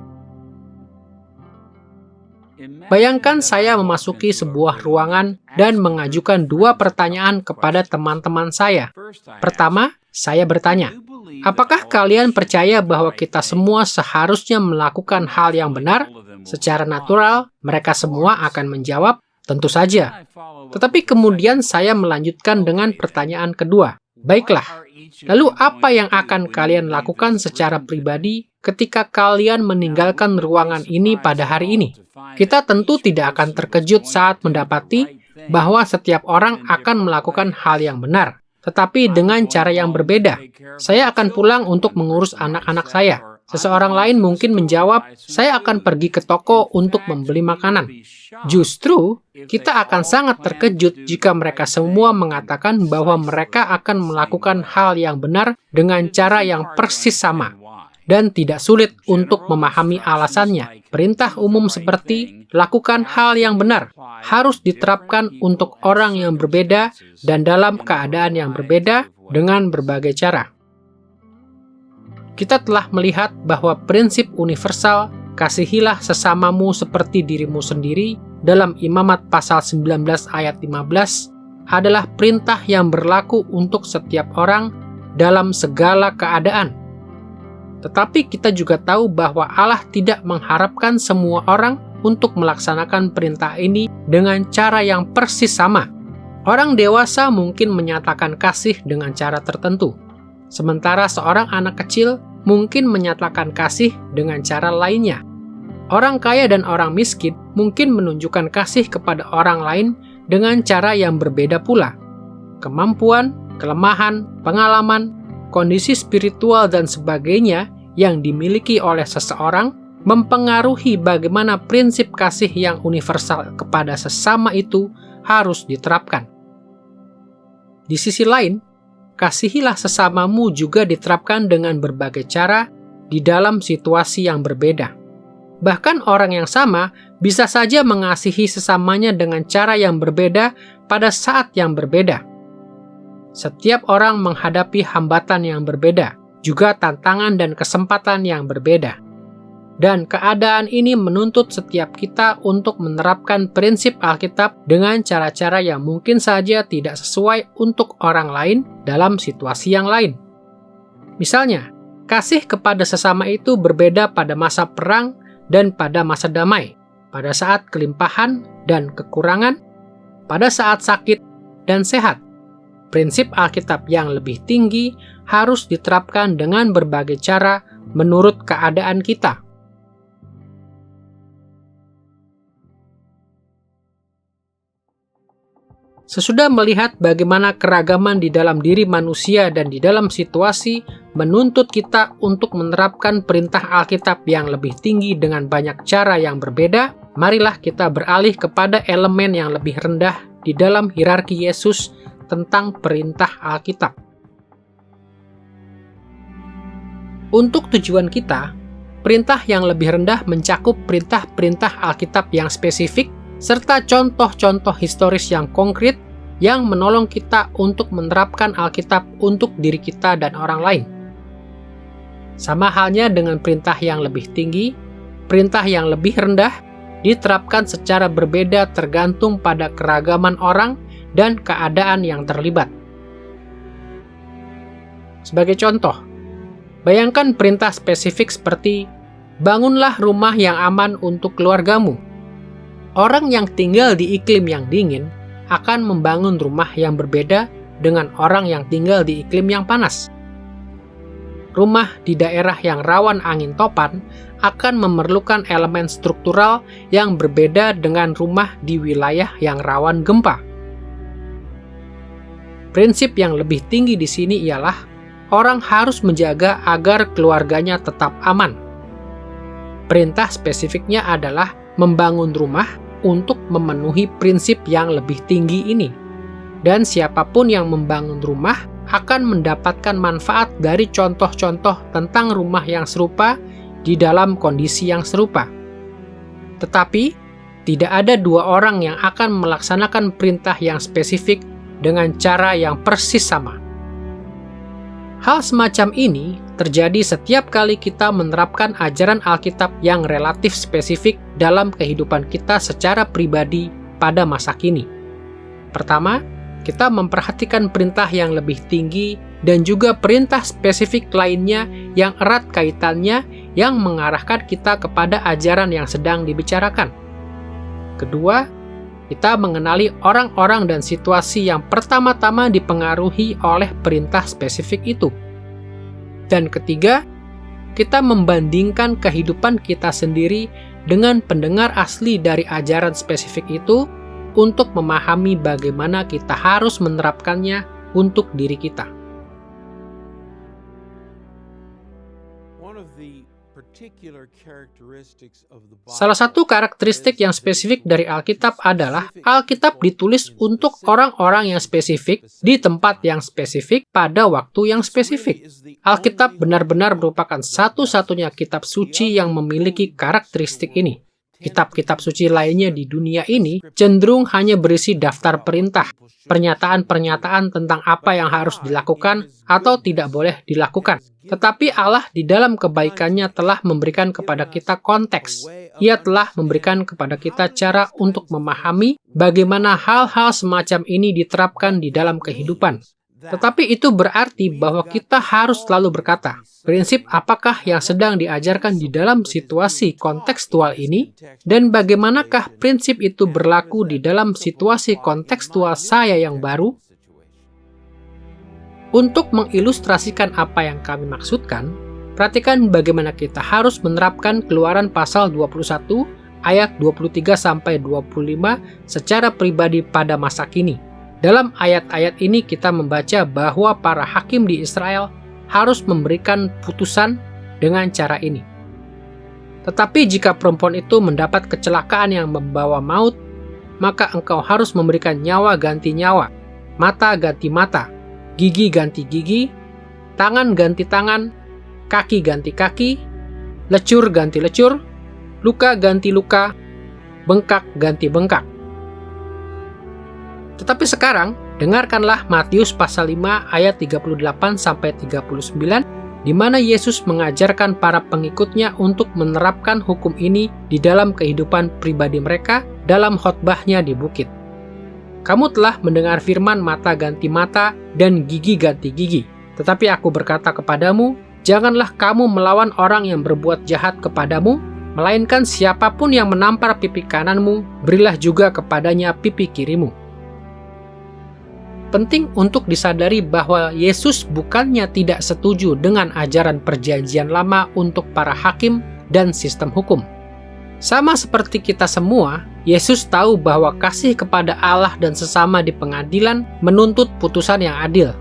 Bayangkan saya memasuki sebuah ruangan dan mengajukan dua pertanyaan kepada teman-teman saya. Pertama, saya bertanya, apakah kalian percaya bahwa kita semua seharusnya melakukan hal yang benar? Secara natural, mereka semua akan menjawab, tentu saja. Tetapi kemudian saya melanjutkan dengan pertanyaan kedua. Baiklah, lalu apa yang akan kalian lakukan secara pribadi ketika kalian meninggalkan ruangan ini pada hari ini? Kita tentu tidak akan terkejut saat mendapati bahwa setiap orang akan melakukan hal yang benar, tetapi dengan cara yang berbeda. Saya akan pulang untuk mengurus anak-anak saya. Seseorang lain mungkin menjawab, saya akan pergi ke toko untuk membeli makanan. Justru, kita akan sangat terkejut jika mereka semua mengatakan bahwa mereka akan melakukan hal yang benar dengan cara yang persis sama, dan tidak sulit untuk memahami alasannya. Perintah umum seperti lakukan hal yang benar harus diterapkan untuk orang yang berbeda dan dalam keadaan yang berbeda dengan berbagai cara. Kita telah melihat bahwa prinsip universal kasihilah sesamamu seperti dirimu sendiri dalam Imamat pasal 19 ayat 15 adalah perintah yang berlaku untuk setiap orang dalam segala keadaan. Tetapi kita juga tahu bahwa Allah tidak mengharapkan semua orang untuk melaksanakan perintah ini dengan cara yang persis sama. Orang dewasa mungkin menyatakan kasih dengan cara tertentu, sementara seorang anak kecil mungkin menyatakan kasih dengan cara lainnya. Orang kaya dan orang miskin mungkin menunjukkan kasih kepada orang lain dengan cara yang berbeda pula. Kemampuan, kelemahan, pengalaman, kondisi spiritual, dan sebagainya yang dimiliki oleh seseorang mempengaruhi bagaimana prinsip kasih yang universal kepada sesama itu harus diterapkan. Di sisi lain, kasihilah sesamamu juga diterapkan dengan berbagai cara di dalam situasi yang berbeda. Bahkan orang yang sama bisa saja mengasihi sesamanya dengan cara yang berbeda pada saat yang berbeda. Setiap orang menghadapi hambatan yang berbeda, juga tantangan dan kesempatan yang berbeda. Dan keadaan ini menuntut setiap kita untuk menerapkan prinsip Alkitab dengan cara-cara yang mungkin saja tidak sesuai untuk orang lain dalam situasi yang lain. Misalnya, kasih kepada sesama itu berbeda pada masa perang dan pada masa damai, pada saat kelimpahan dan kekurangan, pada saat sakit dan sehat. Prinsip Alkitab yang lebih tinggi harus diterapkan dengan berbagai cara menurut keadaan kita. Sesudah melihat bagaimana keragaman di dalam diri manusia dan di dalam situasi menuntut kita untuk menerapkan perintah Alkitab yang lebih tinggi dengan banyak cara yang berbeda, marilah kita beralih kepada elemen yang lebih rendah di dalam hierarki Yesus tentang perintah Alkitab. Untuk tujuan kita, perintah yang lebih rendah mencakup perintah-perintah Alkitab yang spesifik serta contoh-contoh historis yang konkret yang menolong kita untuk menerapkan Alkitab untuk diri kita dan orang lain. Sama halnya dengan perintah yang lebih tinggi, perintah yang lebih rendah diterapkan secara berbeda tergantung pada keragaman orang dan keadaan yang terlibat. Sebagai contoh, bayangkan perintah spesifik seperti bangunlah rumah yang aman untuk keluargamu. Orang yang tinggal di iklim yang dingin akan membangun rumah yang berbeda dengan orang yang tinggal di iklim yang panas. Rumah di daerah yang rawan angin topan akan memerlukan elemen struktural yang berbeda dengan rumah di wilayah yang rawan gempa. Prinsip yang lebih tinggi di sini ialah orang harus menjaga agar keluarganya tetap aman. Perintah spesifiknya adalah membangun rumah untuk memenuhi prinsip yang lebih tinggi ini. Dan siapapun yang membangun rumah akan mendapatkan manfaat dari contoh-contoh tentang rumah yang serupa di dalam kondisi yang serupa. Tetapi, tidak ada dua orang yang akan melaksanakan perintah yang spesifik dengan cara yang persis sama. Hal semacam ini terjadi setiap kali kita menerapkan ajaran Alkitab yang relatif spesifik dalam kehidupan kita secara pribadi pada masa kini. Pertama, kita memperhatikan perintah yang lebih tinggi dan juga perintah spesifik lainnya yang erat kaitannya yang mengarahkan kita kepada ajaran yang sedang dibicarakan. Kedua, kita mengenali orang-orang dan situasi yang pertama-tama dipengaruhi oleh perintah spesifik itu. Dan ketiga, kita membandingkan kehidupan kita sendiri dengan pendengar asli dari ajaran spesifik itu untuk memahami bagaimana kita harus menerapkannya untuk diri kita. Salah satu karakteristik yang spesifik dari Alkitab adalah Alkitab ditulis untuk orang-orang yang spesifik di tempat yang spesifik pada waktu yang spesifik. Alkitab benar-benar merupakan satu-satunya kitab suci yang memiliki karakteristik ini. Kitab-kitab suci lainnya di dunia ini cenderung hanya berisi daftar perintah, pernyataan-pernyataan tentang apa yang harus dilakukan atau tidak boleh dilakukan. Tetapi Allah di dalam kebaikannya telah memberikan kepada kita konteks. Ia telah memberikan kepada kita cara untuk memahami bagaimana hal-hal semacam ini diterapkan di dalam kehidupan. Tetapi itu berarti bahwa kita harus selalu berkata, prinsip apakah yang sedang diajarkan di dalam situasi kontekstual ini, dan bagaimanakah prinsip itu berlaku di dalam situasi kontekstual saya yang baru? Untuk mengilustrasikan apa yang kami maksudkan, perhatikan bagaimana kita harus menerapkan Keluaran pasal 21 ayat 23-25 secara pribadi pada masa kini. Dalam ayat-ayat ini kita membaca bahwa para hakim di Israel harus memberikan putusan dengan cara ini. Tetapi jika perempuan itu mendapat kecelakaan yang membawa maut, maka engkau harus memberikan nyawa ganti nyawa, mata ganti mata, gigi ganti gigi, tangan ganti tangan, kaki ganti kaki, lecur ganti lecur, luka ganti luka, bengkak ganti bengkak. Tetapi sekarang, dengarkanlah Matius pasal 5 ayat 38-39, di mana Yesus mengajarkan para pengikutnya untuk menerapkan hukum ini di dalam kehidupan pribadi mereka dalam khotbahnya di bukit. Kamu telah mendengar firman mata ganti mata dan gigi ganti gigi. Tetapi aku berkata kepadamu, janganlah kamu melawan orang yang berbuat jahat kepadamu, melainkan siapapun yang menampar pipi kananmu, berilah juga kepadanya pipi kirimu. Penting untuk disadari bahwa Yesus bukannya tidak setuju dengan ajaran Perjanjian Lama untuk para hakim dan sistem hukum. Sama seperti kita semua, Yesus tahu bahwa kasih kepada Allah dan sesama di pengadilan menuntut putusan yang adil.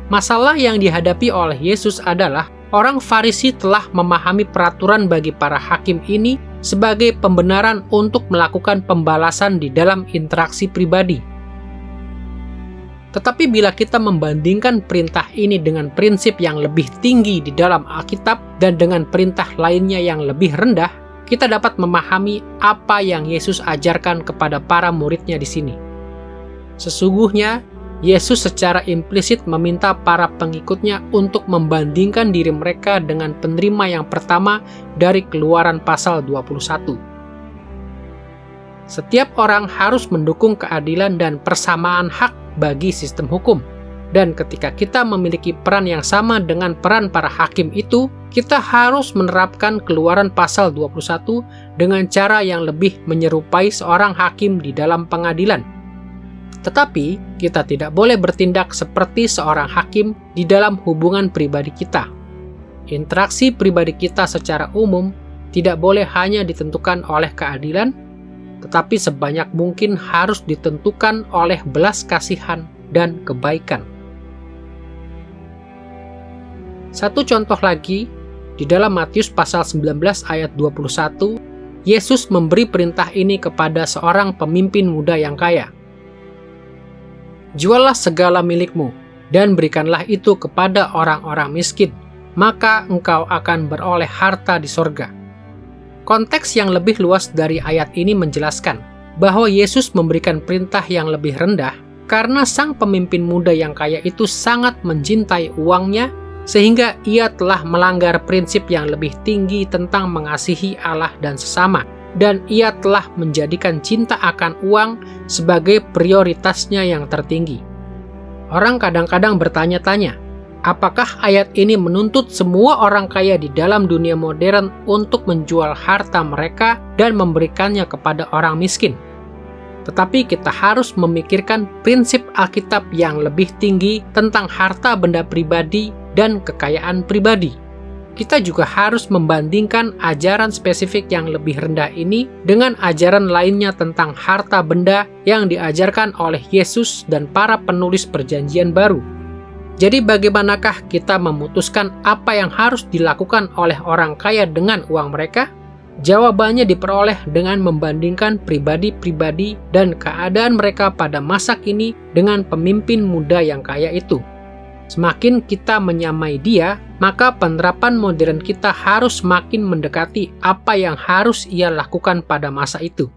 Masalah yang dihadapi oleh Yesus adalah orang Farisi telah memahami peraturan bagi para hakim ini sebagai pembenaran untuk melakukan pembalasan di dalam interaksi pribadi. Tetapi bila kita membandingkan perintah ini dengan prinsip yang lebih tinggi di dalam Alkitab dan dengan perintah lainnya yang lebih rendah, kita dapat memahami apa yang Yesus ajarkan kepada para muridnya di sini. Sesungguhnya, Yesus secara implisit meminta para pengikutnya untuk membandingkan diri mereka dengan penerima yang pertama dari Keluaran pasal 21. Setiap orang harus mendukung keadilan dan persamaan hak bagi sistem hukum. Dan ketika kita memiliki peran yang sama dengan peran para hakim itu, kita harus menerapkan Keluaran pasal 21 dengan cara yang lebih menyerupai seorang hakim di dalam pengadilan. Tetapi, kita tidak boleh bertindak seperti seorang hakim di dalam hubungan pribadi kita. Interaksi pribadi kita secara umum tidak boleh hanya ditentukan oleh keadilan, tetapi sebanyak mungkin harus ditentukan oleh belas kasihan dan kebaikan. Satu contoh lagi, di dalam Matius pasal 19 ayat 21, Yesus memberi perintah ini kepada seorang pemimpin muda yang kaya. Juallah segala milikmu, dan berikanlah itu kepada orang-orang miskin, maka engkau akan beroleh harta di sorga. Konteks yang lebih luas dari ayat ini menjelaskan bahwa Yesus memberikan perintah yang lebih rendah karena sang pemimpin muda yang kaya itu sangat mencintai uangnya, sehingga ia telah melanggar prinsip yang lebih tinggi tentang mengasihi Allah dan sesama, dan ia telah menjadikan cinta akan uang sebagai prioritasnya yang tertinggi. Orang kadang-kadang bertanya-tanya, apakah ayat ini menuntut semua orang kaya di dalam dunia modern untuk menjual harta mereka dan memberikannya kepada orang miskin? Tetapi kita harus memikirkan prinsip Alkitab yang lebih tinggi tentang harta benda pribadi dan kekayaan pribadi. Kita juga harus membandingkan ajaran spesifik yang lebih rendah ini dengan ajaran lainnya tentang harta benda yang diajarkan oleh Yesus dan para penulis Perjanjian Baru. Jadi bagaimanakah kita memutuskan apa yang harus dilakukan oleh orang kaya dengan uang mereka? Jawabannya diperoleh dengan membandingkan pribadi-pribadi dan keadaan mereka pada masa kini dengan pemimpin muda yang kaya itu. Semakin kita menyamai dia, maka penerapan modern kita harus semakin mendekati apa yang harus ia lakukan pada masa itu.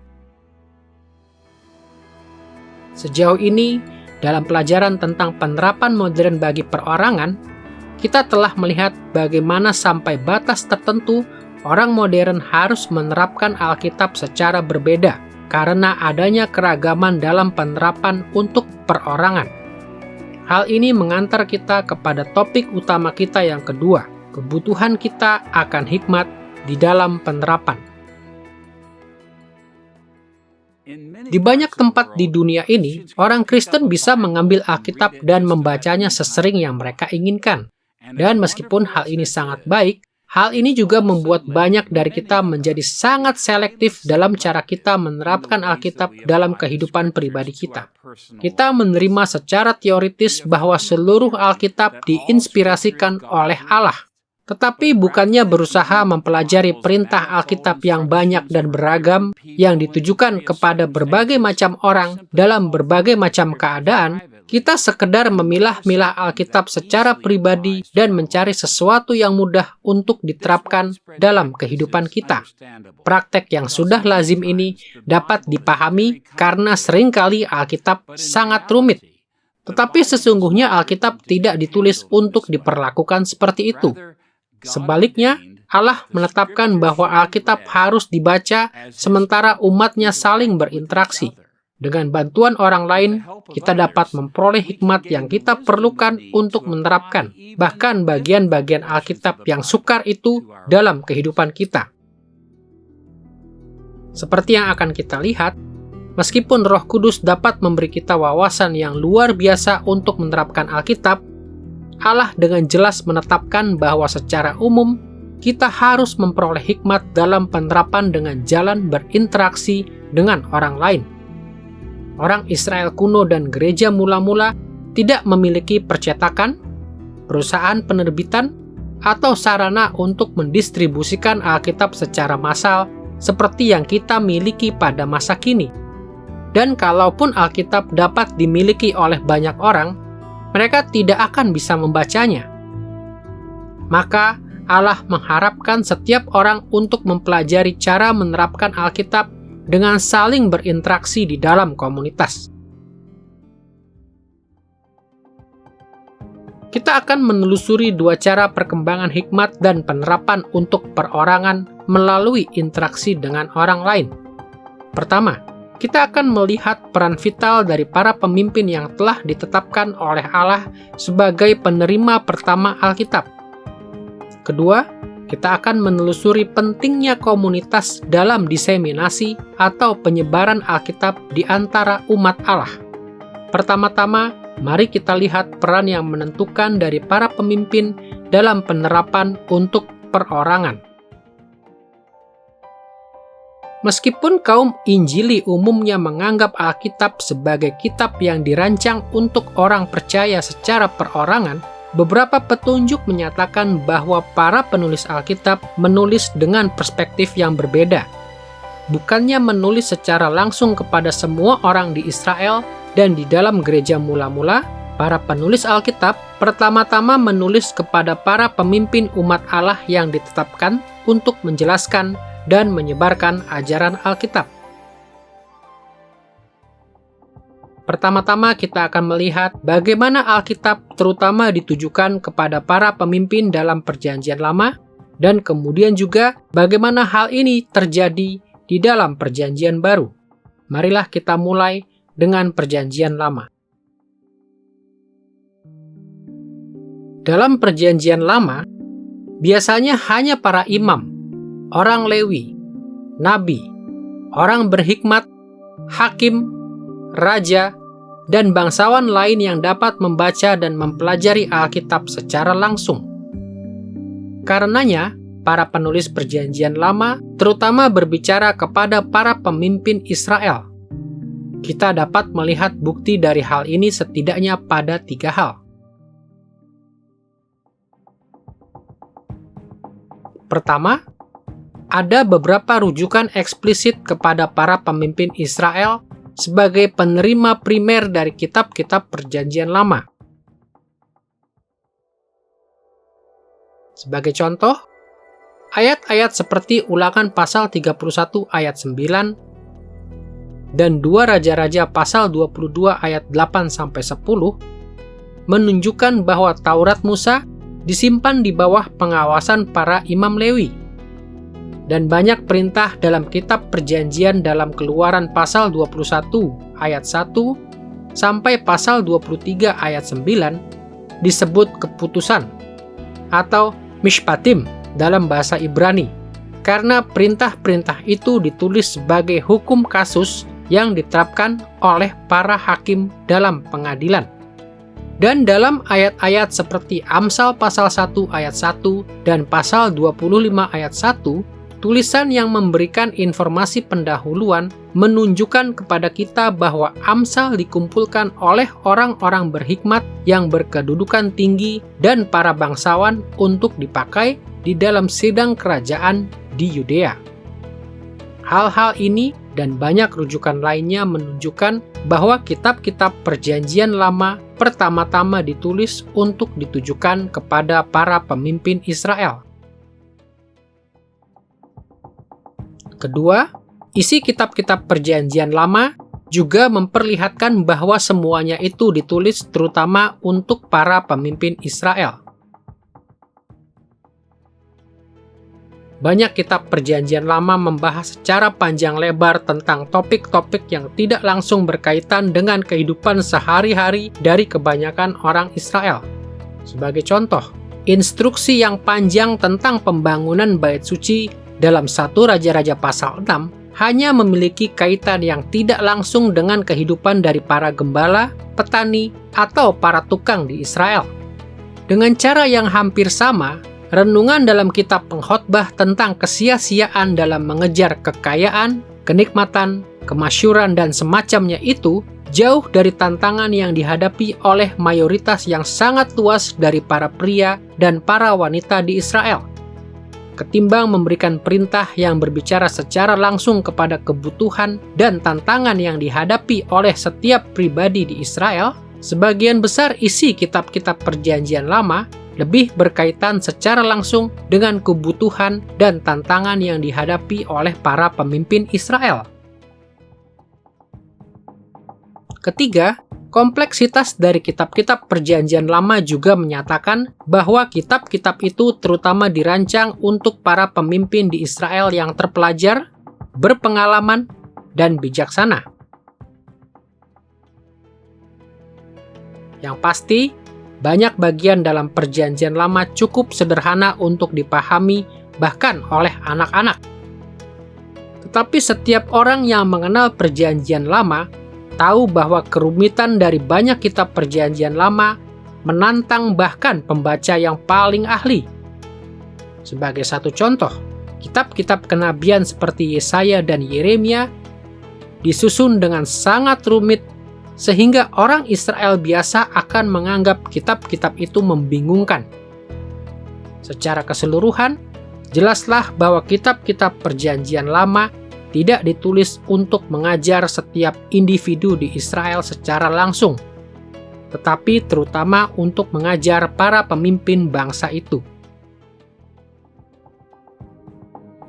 Sejauh ini, dalam pelajaran tentang penerapan modern bagi perorangan, kita telah melihat bagaimana sampai batas tertentu orang modern harus menerapkan Alkitab secara berbeda karena adanya keragaman dalam penerapan untuk perorangan. Hal ini mengantar kita kepada topik utama kita yang kedua, kebutuhan kita akan hikmat di dalam penerapan. Di banyak tempat di dunia ini, orang Kristen bisa mengambil Alkitab dan membacanya sesering yang mereka inginkan. Dan meskipun hal ini sangat baik, hal ini juga membuat banyak dari kita menjadi sangat selektif dalam cara kita menerapkan Alkitab dalam kehidupan pribadi kita. Kita menerima secara teoritis bahwa seluruh Alkitab diinspirasikan oleh Allah, tetapi bukannya berusaha mempelajari perintah Alkitab yang banyak dan beragam yang ditujukan kepada berbagai macam orang dalam berbagai macam keadaan. Kita sekedar memilah-milah Alkitab secara pribadi dan mencari sesuatu yang mudah untuk diterapkan dalam kehidupan kita. Praktek yang sudah lazim ini dapat dipahami karena seringkali Alkitab sangat rumit. Tetapi sesungguhnya Alkitab tidak ditulis untuk diperlakukan seperti itu. Sebaliknya, Allah menetapkan bahwa Alkitab harus dibaca sementara umatnya saling berinteraksi. Dengan bantuan orang lain, kita dapat memperoleh hikmat yang kita perlukan untuk menerapkan bahkan bagian-bagian Alkitab yang sukar itu dalam kehidupan kita. Seperti yang akan kita lihat, meskipun Roh Kudus dapat memberi kita wawasan yang luar biasa untuk menerapkan Alkitab, Allah dengan jelas menetapkan bahwa secara umum, kita harus memperoleh hikmat dalam penerapan dengan jalan berinteraksi dengan orang lain. Orang Israel kuno dan gereja mula-mula tidak memiliki percetakan, perusahaan penerbitan, atau sarana untuk mendistribusikan Alkitab secara massal seperti yang kita miliki pada masa kini. Dan kalaupun Alkitab dapat dimiliki oleh banyak orang, mereka tidak akan bisa membacanya. Maka Allah mengharapkan setiap orang untuk mempelajari cara menerapkan Alkitab dengan saling berinteraksi di dalam komunitas. Kita akan menelusuri dua cara perkembangan hikmat dan penerapan untuk perorangan melalui interaksi dengan orang lain. Pertama, kita akan melihat peran vital dari para pemimpin yang telah ditetapkan oleh Allah sebagai penerima pertama Alkitab. Kedua, kita akan menelusuri pentingnya komunitas dalam diseminasi atau penyebaran Alkitab di antara umat Allah. Pertama-tama, mari kita lihat peran yang menentukan dari para pemimpin dalam penerapan untuk perorangan. Meskipun kaum Injili umumnya menganggap Alkitab sebagai kitab yang dirancang untuk orang percaya secara perorangan, beberapa petunjuk menyatakan bahwa para penulis Alkitab menulis dengan perspektif yang berbeda. Bukannya menulis secara langsung kepada semua orang di Israel dan di dalam gereja mula-mula, para penulis Alkitab pertama-tama menulis kepada para pemimpin umat Allah yang ditetapkan untuk menjelaskan dan menyebarkan ajaran Alkitab. Pertama-tama kita akan melihat bagaimana Alkitab terutama ditujukan kepada para pemimpin dalam Perjanjian Lama, dan kemudian juga bagaimana hal ini terjadi di dalam Perjanjian Baru. Marilah kita mulai dengan Perjanjian Lama. Dalam Perjanjian Lama, biasanya hanya para imam, orang Lewi, nabi, orang berhikmat, hakim, raja, dan bangsawan lain yang dapat membaca dan mempelajari Alkitab secara langsung. Karenanya, para penulis Perjanjian Lama terutama berbicara kepada para pemimpin Israel. Kita dapat melihat bukti dari hal ini setidaknya pada 3 hal. Pertama, ada beberapa rujukan eksplisit kepada para pemimpin Israel sebagai penerima primer dari kitab-kitab Perjanjian Lama. Sebagai contoh, ayat-ayat seperti Ulangan pasal 31 ayat 9 dan 2 Raja-Raja pasal 22 ayat 8-10 menunjukkan bahwa Taurat Musa disimpan di bawah pengawasan para imam Lewi. Dan banyak perintah dalam kitab Perjanjian dalam Keluaran pasal 21 ayat 1 sampai pasal 23 ayat 9 disebut keputusan atau mishpatim dalam bahasa Ibrani, karena perintah-perintah itu ditulis sebagai hukum kasus yang diterapkan oleh para hakim dalam pengadilan. Dan dalam ayat-ayat seperti Amsal pasal 1 ayat 1 dan pasal 25 ayat 1, tulisan yang memberikan informasi pendahuluan menunjukkan kepada kita bahwa Amsal dikumpulkan oleh orang-orang berhikmat yang berkedudukan tinggi dan para bangsawan untuk dipakai di dalam sidang kerajaan di Yudea. Hal-hal ini dan banyak rujukan lainnya menunjukkan bahwa kitab-kitab Perjanjian Lama pertama-tama ditulis untuk ditujukan kepada para pemimpin Israel. Kedua, isi kitab-kitab Perjanjian Lama juga memperlihatkan bahwa semuanya itu ditulis terutama untuk para pemimpin Israel. Banyak kitab Perjanjian Lama membahas secara panjang lebar tentang topik-topik yang tidak langsung berkaitan dengan kehidupan sehari-hari dari kebanyakan orang Israel. Sebagai contoh, instruksi yang panjang tentang pembangunan Bait Suci dalam 1 Raja-Raja pasal 6 hanya memiliki kaitan yang tidak langsung dengan kehidupan dari para gembala, petani, atau para tukang di Israel. Dengan cara yang hampir sama, renungan dalam kitab Pengkhotbah tentang kesia-siaan dalam mengejar kekayaan, kenikmatan, kemasyhuran, dan semacamnya itu jauh dari tantangan yang dihadapi oleh mayoritas yang sangat luas dari para pria dan para wanita di Israel. Ketimbang memberikan perintah yang berbicara secara langsung kepada kebutuhan dan tantangan yang dihadapi oleh setiap pribadi di Israel, sebagian besar isi kitab-kitab Perjanjian Lama lebih berkaitan secara langsung dengan kebutuhan dan tantangan yang dihadapi oleh para pemimpin Israel. Ketiga, kompleksitas dari kitab-kitab Perjanjian Lama juga menyatakan bahwa kitab-kitab itu terutama dirancang untuk para pemimpin di Israel yang terpelajar, berpengalaman, dan bijaksana. Yang pasti, banyak bagian dalam Perjanjian Lama cukup sederhana untuk dipahami bahkan oleh anak-anak. Tetapi setiap orang yang mengenal Perjanjian Lama tahu bahwa kerumitan dari banyak kitab Perjanjian Lama menantang bahkan pembaca yang paling ahli. Sebagai satu contoh, kitab-kitab kenabian seperti Yesaya dan Yeremia disusun dengan sangat rumit sehingga orang Israel biasa akan menganggap kitab-kitab itu membingungkan. Secara keseluruhan, jelaslah bahwa kitab-kitab Perjanjian Lama tidak ditulis untuk mengajar setiap individu di Israel secara langsung, tetapi terutama untuk mengajar para pemimpin bangsa itu.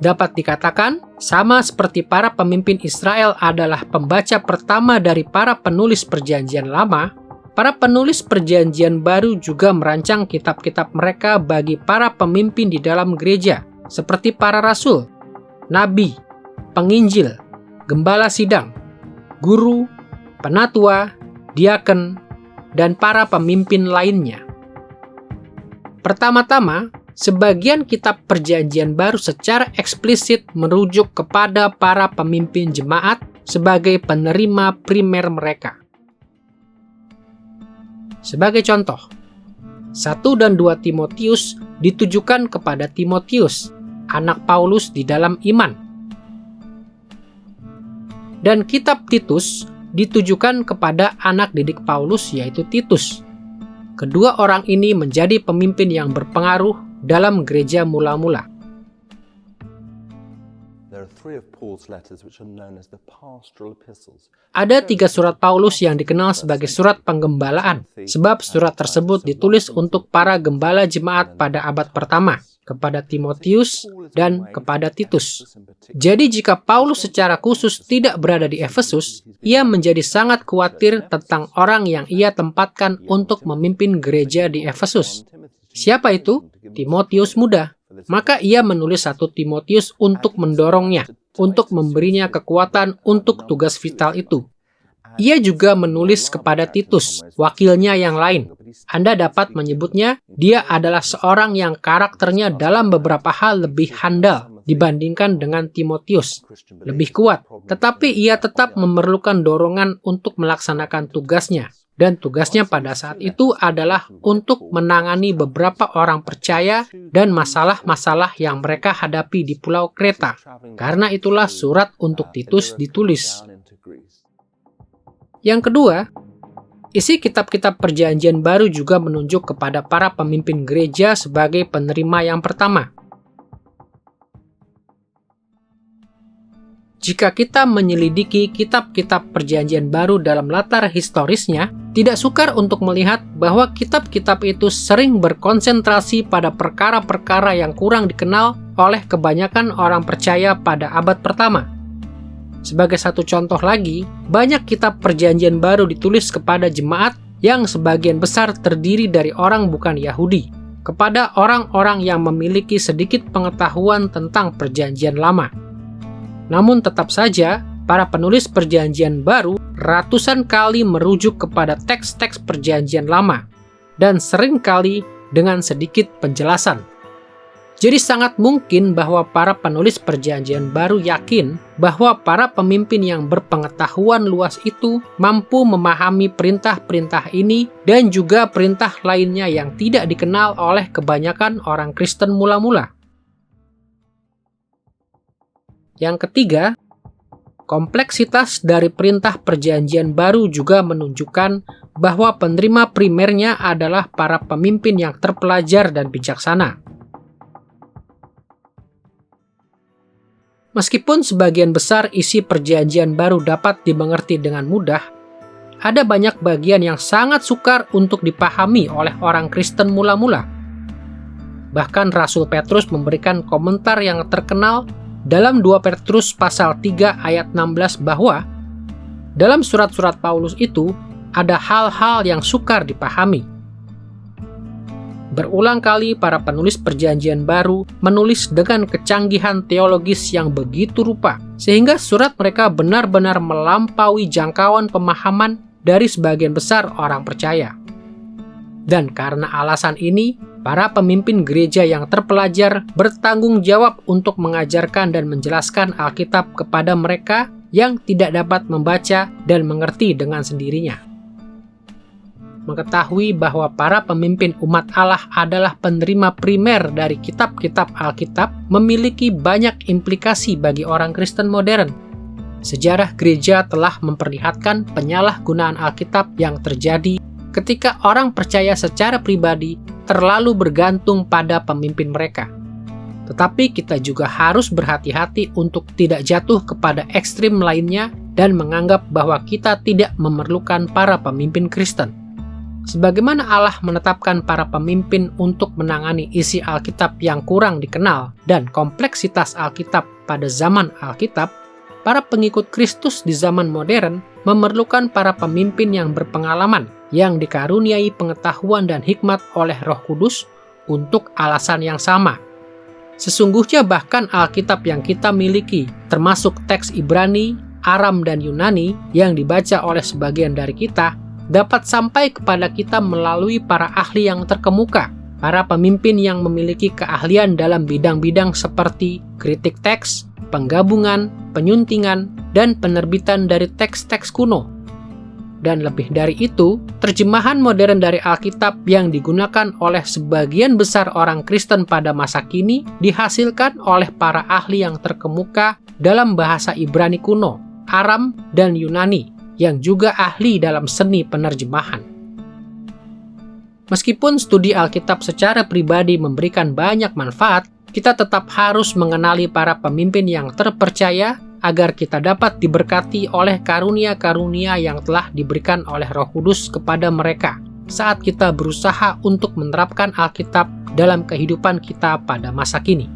Dapat dikatakan, sama seperti para pemimpin Israel adalah pembaca pertama dari para penulis Perjanjian Lama, para penulis Perjanjian Baru juga merancang kitab-kitab mereka bagi para pemimpin di dalam gereja, seperti para rasul, nabi, penginjil, gembala sidang, guru, penatua, diaken, dan para pemimpin lainnya. Pertama-tama, sebagian kitab Perjanjian Baru secara eksplisit merujuk kepada para pemimpin jemaat sebagai penerima primer mereka. Sebagai contoh, 1 dan 2 Timotius ditujukan kepada Timotius, anak Paulus di dalam iman. Dan kitab Titus ditujukan kepada anak didik Paulus yaitu Titus. Kedua orang ini menjadi pemimpin yang berpengaruh dalam gereja mula-mula. Ada 3 surat Paulus yang dikenal sebagai surat penggembalaan, sebab surat tersebut ditulis untuk para gembala jemaat pada abad pertama, kepada Timotius dan kepada Titus. Jadi jika Paulus secara khusus tidak berada di Efesus, ia menjadi sangat khawatir tentang orang yang ia tempatkan untuk memimpin gereja di Efesus. Siapa itu? Timotius muda. Maka ia menulis 1 Timotius untuk mendorongnya, untuk memberinya kekuatan untuk tugas vital itu. Ia juga menulis kepada Titus, wakilnya yang lain. Anda dapat menyebutnya, dia adalah seorang yang karakternya dalam beberapa hal lebih handal dibandingkan dengan Timotius, lebih kuat, tetapi ia tetap memerlukan dorongan untuk melaksanakan tugasnya. Dan tugasnya pada saat itu adalah untuk menangani beberapa orang percaya dan masalah-masalah yang mereka hadapi di Pulau Kreta. Karena itulah surat untuk Titus ditulis. Yang kedua, isi kitab-kitab Perjanjian Baru juga menunjuk kepada para pemimpin gereja sebagai penerima yang pertama. Jika kita menyelidiki kitab-kitab Perjanjian Baru dalam latar historisnya, tidak sukar untuk melihat bahwa kitab-kitab itu sering berkonsentrasi pada perkara-perkara yang kurang dikenal oleh kebanyakan orang percaya pada abad pertama. Sebagai satu contoh lagi, banyak kitab Perjanjian Baru ditulis kepada jemaat yang sebagian besar terdiri dari orang bukan Yahudi, kepada orang-orang yang memiliki sedikit pengetahuan tentang Perjanjian Lama. Namun tetap saja, para penulis Perjanjian Baru ratusan kali merujuk kepada teks-teks Perjanjian Lama, dan sering kali dengan sedikit penjelasan. Jadi sangat mungkin bahwa para penulis Perjanjian Baru yakin bahwa para pemimpin yang berpengetahuan luas itu mampu memahami perintah-perintah ini dan juga perintah lainnya yang tidak dikenal oleh kebanyakan orang Kristen mula-mula. Yang ketiga, kompleksitas dari perintah Perjanjian Baru juga menunjukkan bahwa penerima primernya adalah para pemimpin yang terpelajar dan bijaksana. Meskipun sebagian besar isi Perjanjian Baru dapat dimengerti dengan mudah, ada banyak bagian yang sangat sukar untuk dipahami oleh orang Kristen mula-mula. Bahkan Rasul Petrus memberikan komentar yang terkenal dalam 2 Petrus pasal 3 ayat 16 bahwa dalam surat-surat Paulus itu ada hal-hal yang sukar dipahami. Berulang kali para penulis Perjanjian Baru menulis dengan kecanggihan teologis yang begitu rupa, sehingga surat mereka benar-benar melampaui jangkauan pemahaman dari sebagian besar orang percaya. Dan karena alasan ini, para pemimpin gereja yang terpelajar bertanggung jawab untuk mengajarkan dan menjelaskan Alkitab kepada mereka yang tidak dapat membaca dan mengerti dengan sendirinya. Mengetahui bahwa para pemimpin umat Allah adalah penerima primer dari kitab-kitab Alkitab memiliki banyak implikasi bagi orang Kristen modern. Sejarah gereja telah memperlihatkan penyalahgunaan Alkitab yang terjadi ketika orang percaya secara pribadi terlalu bergantung pada pemimpin mereka. Tetapi kita juga harus berhati-hati untuk tidak jatuh kepada ekstrim lainnya dan menganggap bahwa kita tidak memerlukan para pemimpin Kristen. Sebagaimana Allah menetapkan para pemimpin untuk menangani isi Alkitab yang kurang dikenal dan kompleksitas Alkitab pada zaman Alkitab, para pengikut Kristus di zaman modern memerlukan para pemimpin yang berpengalaman, yang dikaruniai pengetahuan dan hikmat oleh Roh Kudus untuk alasan yang sama. Sesungguhnya bahkan Alkitab yang kita miliki, termasuk teks Ibrani, Aram, dan Yunani yang dibaca oleh sebagian dari kita, dapat sampai kepada kita melalui para ahli yang terkemuka, para pemimpin yang memiliki keahlian dalam bidang-bidang seperti kritik teks, penggabungan, penyuntingan, dan penerbitan dari teks-teks kuno. Dan lebih dari itu, terjemahan modern dari Alkitab yang digunakan oleh sebagian besar orang Kristen pada masa kini dihasilkan oleh para ahli yang terkemuka dalam bahasa Ibrani kuno, Aram, dan Yunani, yang juga ahli dalam seni penerjemahan. Meskipun studi Alkitab secara pribadi memberikan banyak manfaat, kita tetap harus mengenali para pemimpin yang terpercaya agar kita dapat diberkati oleh karunia-karunia yang telah diberikan oleh Roh Kudus kepada mereka saat kita berusaha untuk menerapkan Alkitab dalam kehidupan kita pada masa kini.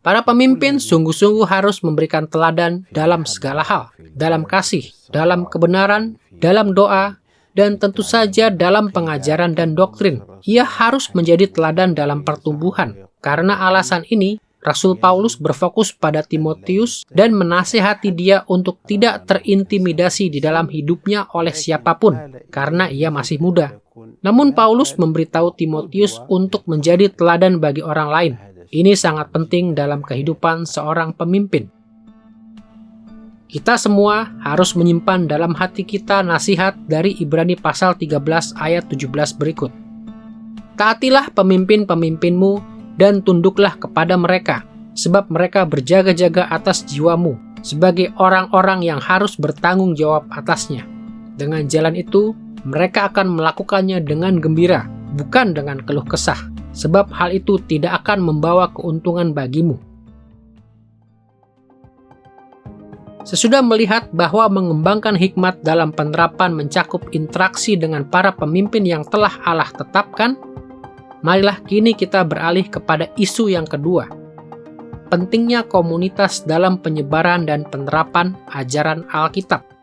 Para pemimpin sungguh-sungguh harus memberikan teladan dalam segala hal, dalam kasih, dalam kebenaran, dalam doa, dan tentu saja dalam pengajaran dan doktrin. Ia harus menjadi teladan dalam pertumbuhan. Karena alasan ini, Rasul Paulus berfokus pada Timotius dan menasihati dia untuk tidak terintimidasi di dalam hidupnya oleh siapapun, karena ia masih muda. Namun Paulus memberitahu Timotius untuk menjadi teladan bagi orang lain. Ini sangat penting dalam kehidupan seorang pemimpin. Kita semua harus menyimpan dalam hati kita nasihat dari Ibrani pasal 13 ayat 17 berikut. Taatilah pemimpin-pemimpinmu dan tunduklah kepada mereka, sebab mereka berjaga-jaga atas jiwamu, sebagai orang-orang yang harus bertanggung jawab atasnya. Dengan jalan itu, mereka akan melakukannya dengan gembira, bukan dengan keluh kesah, sebab hal itu tidak akan membawa keuntungan bagimu. Sesudah melihat bahwa mengembangkan hikmat dalam penerapan mencakup interaksi dengan para pemimpin yang telah Allah tetapkan, marilah kini kita beralih kepada isu yang kedua, pentingnya komunitas dalam penyebaran dan penerapan ajaran Alkitab.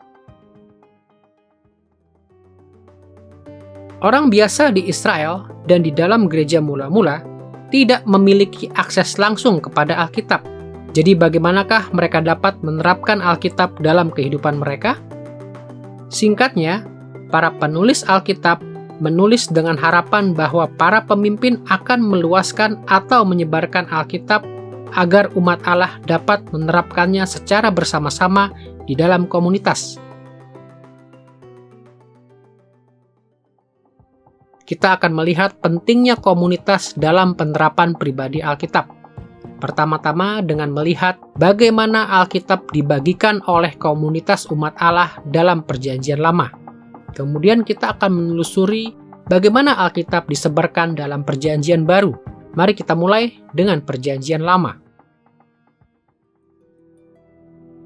Orang biasa di Israel dan di dalam gereja mula-mula tidak memiliki akses langsung kepada Alkitab. Jadi bagaimanakah mereka dapat menerapkan Alkitab dalam kehidupan mereka? Singkatnya, para penulis Alkitab menulis dengan harapan bahwa para pemimpin akan meluaskan atau menyebarkan Alkitab agar umat Allah dapat menerapkannya secara bersama-sama di dalam komunitas. Kita akan melihat pentingnya komunitas dalam penerapan pribadi Alkitab. Pertama-tama dengan melihat bagaimana Alkitab dibagikan oleh komunitas umat Allah dalam Perjanjian Lama. Kemudian kita akan menelusuri bagaimana Alkitab disebarkan dalam Perjanjian Baru. Mari kita mulai dengan Perjanjian Lama.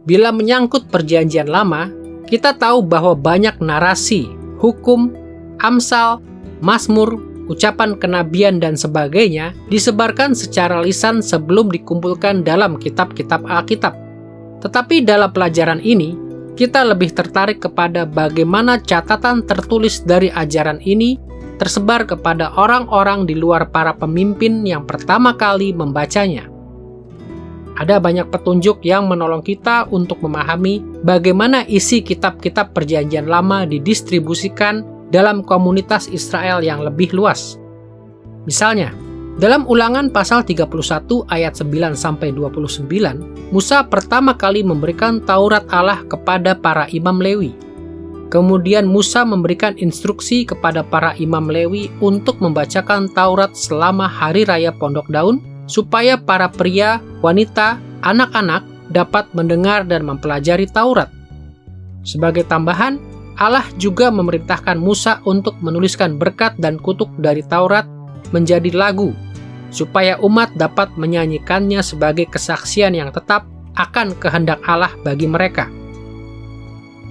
Bila menyangkut Perjanjian Lama, kita tahu bahwa banyak narasi, hukum, Amsal, Mazmur, ucapan kenabian dan sebagainya disebarkan secara lisan sebelum dikumpulkan dalam kitab-kitab Alkitab. Tetapi dalam pelajaran ini, kita lebih tertarik kepada bagaimana catatan tertulis dari ajaran ini tersebar kepada orang-orang di luar para pemimpin yang pertama kali membacanya. Ada banyak petunjuk yang menolong kita untuk memahami bagaimana isi kitab-kitab Perjanjian Lama didistribusikan dalam komunitas Israel yang lebih luas. Misalnya, dalam Ulangan pasal 31 ayat 9-29, Musa pertama kali memberikan Taurat Allah kepada para imam Lewi. Kemudian Musa memberikan instruksi kepada para imam Lewi untuk membacakan Taurat selama Hari Raya Pondok Daun, supaya para pria, wanita, anak-anak dapat mendengar dan mempelajari Taurat. Sebagai tambahan, Allah juga memerintahkan Musa untuk menuliskan berkat dan kutuk dari Taurat menjadi lagu, supaya umat dapat menyanyikannya sebagai kesaksian yang tetap akan kehendak Allah bagi mereka.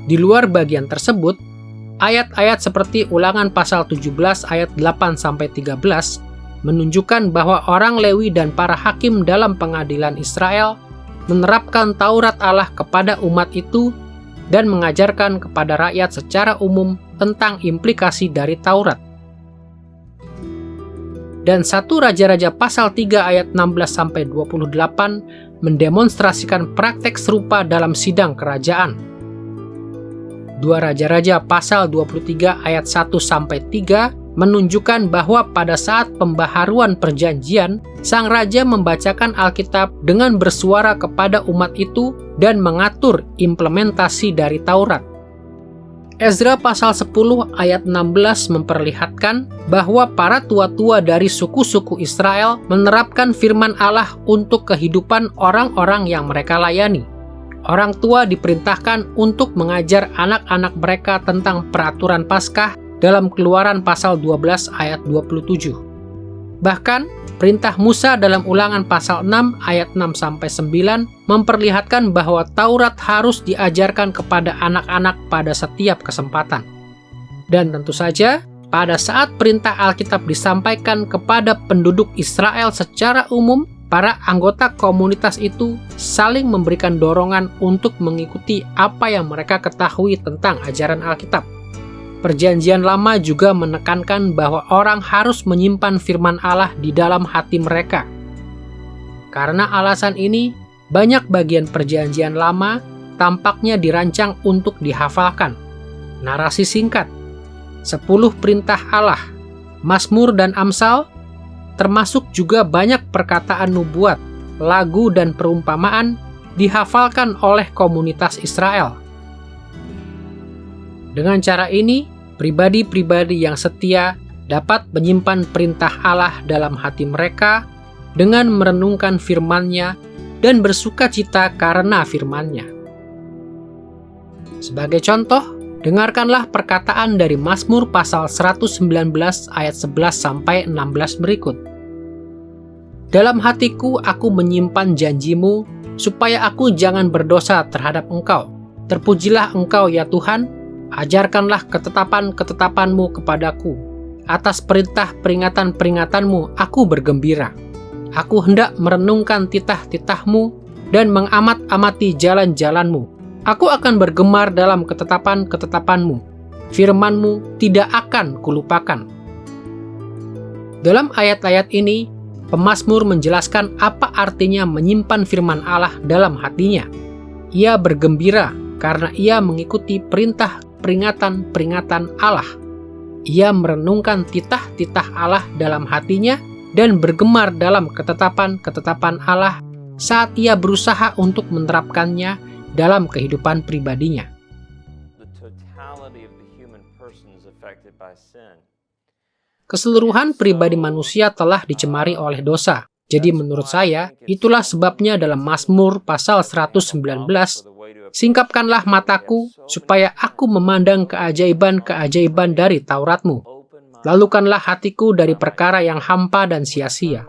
Di luar bagian tersebut, ayat-ayat seperti Ulangan pasal 17 ayat 8-13 menunjukkan bahwa orang Lewi dan para hakim dalam pengadilan Israel menerapkan Taurat Allah kepada umat itu dan mengajarkan kepada rakyat secara umum tentang implikasi dari Taurat. Dan 1 Raja-Raja pasal 3 ayat 16-28 mendemonstrasikan praktek serupa dalam sidang kerajaan. 2 Raja-Raja pasal 23 ayat 1-3 menunjukkan bahwa pada saat pembaharuan perjanjian, sang raja membacakan Alkitab dengan bersuara kepada umat itu dan mengatur implementasi dari Taurat. Ezra pasal 10 ayat 16 memperlihatkan bahwa para tua-tua dari suku-suku Israel menerapkan firman Allah untuk kehidupan orang-orang yang mereka layani. Orang tua diperintahkan untuk mengajar anak-anak mereka tentang peraturan Paskah dalam Keluaran pasal 12 ayat 27. Bahkan, perintah Musa dalam Ulangan pasal 6 ayat 6-9 memperlihatkan bahwa Taurat harus diajarkan kepada anak-anak pada setiap kesempatan. Dan tentu saja, pada saat perintah Alkitab disampaikan kepada penduduk Israel secara umum, para anggota komunitas itu saling memberikan dorongan untuk mengikuti apa yang mereka ketahui tentang ajaran Alkitab. Perjanjian Lama juga menekankan bahwa orang harus menyimpan firman Allah di dalam hati mereka. Karena alasan ini, banyak bagian Perjanjian Lama tampaknya dirancang untuk dihafalkan. Narasi singkat, 10 perintah Allah, Mazmur dan Amsal, termasuk juga banyak perkataan nubuat, lagu dan perumpamaan dihafalkan oleh komunitas Israel. Dengan cara ini, pribadi-pribadi yang setia dapat menyimpan perintah Allah dalam hati mereka dengan merenungkan firman-Nya dan bersukacita karena firman-Nya. Sebagai contoh, dengarkanlah perkataan dari Mazmur pasal 119 ayat 11-16 berikut. Dalam hatiku aku menyimpan janjimu, supaya aku jangan berdosa terhadap Engkau. Terpujilah Engkau ya Tuhan, ajarkanlah ketetapan-ketetapanmu kepadaku. Atas perintah peringatan-peringatanmu aku bergembira. Aku hendak merenungkan titah-titahmu dan mengamat-amati jalan-jalanmu. Aku akan bergemar dalam ketetapan-ketetapanmu. Firman-Mu tidak akan kulupakan. Dalam ayat-ayat ini, pemazmur menjelaskan apa artinya menyimpan firman Allah dalam hatinya. Ia bergembira karena ia mengikuti perintah peringatan-peringatan Allah. Ia merenungkan titah-titah Allah dalam hatinya dan bergemar dalam ketetapan-ketetapan Allah saat ia berusaha untuk menerapkannya dalam kehidupan pribadinya. Keseluruhan pribadi manusia telah dicemari oleh dosa. Jadi menurut saya, itulah sebabnya dalam Mazmur pasal 119, singkapkanlah mataku supaya aku memandang keajaiban-keajaiban dari Tauratmu. Lalukanlah hatiku dari perkara yang hampa dan sia-sia.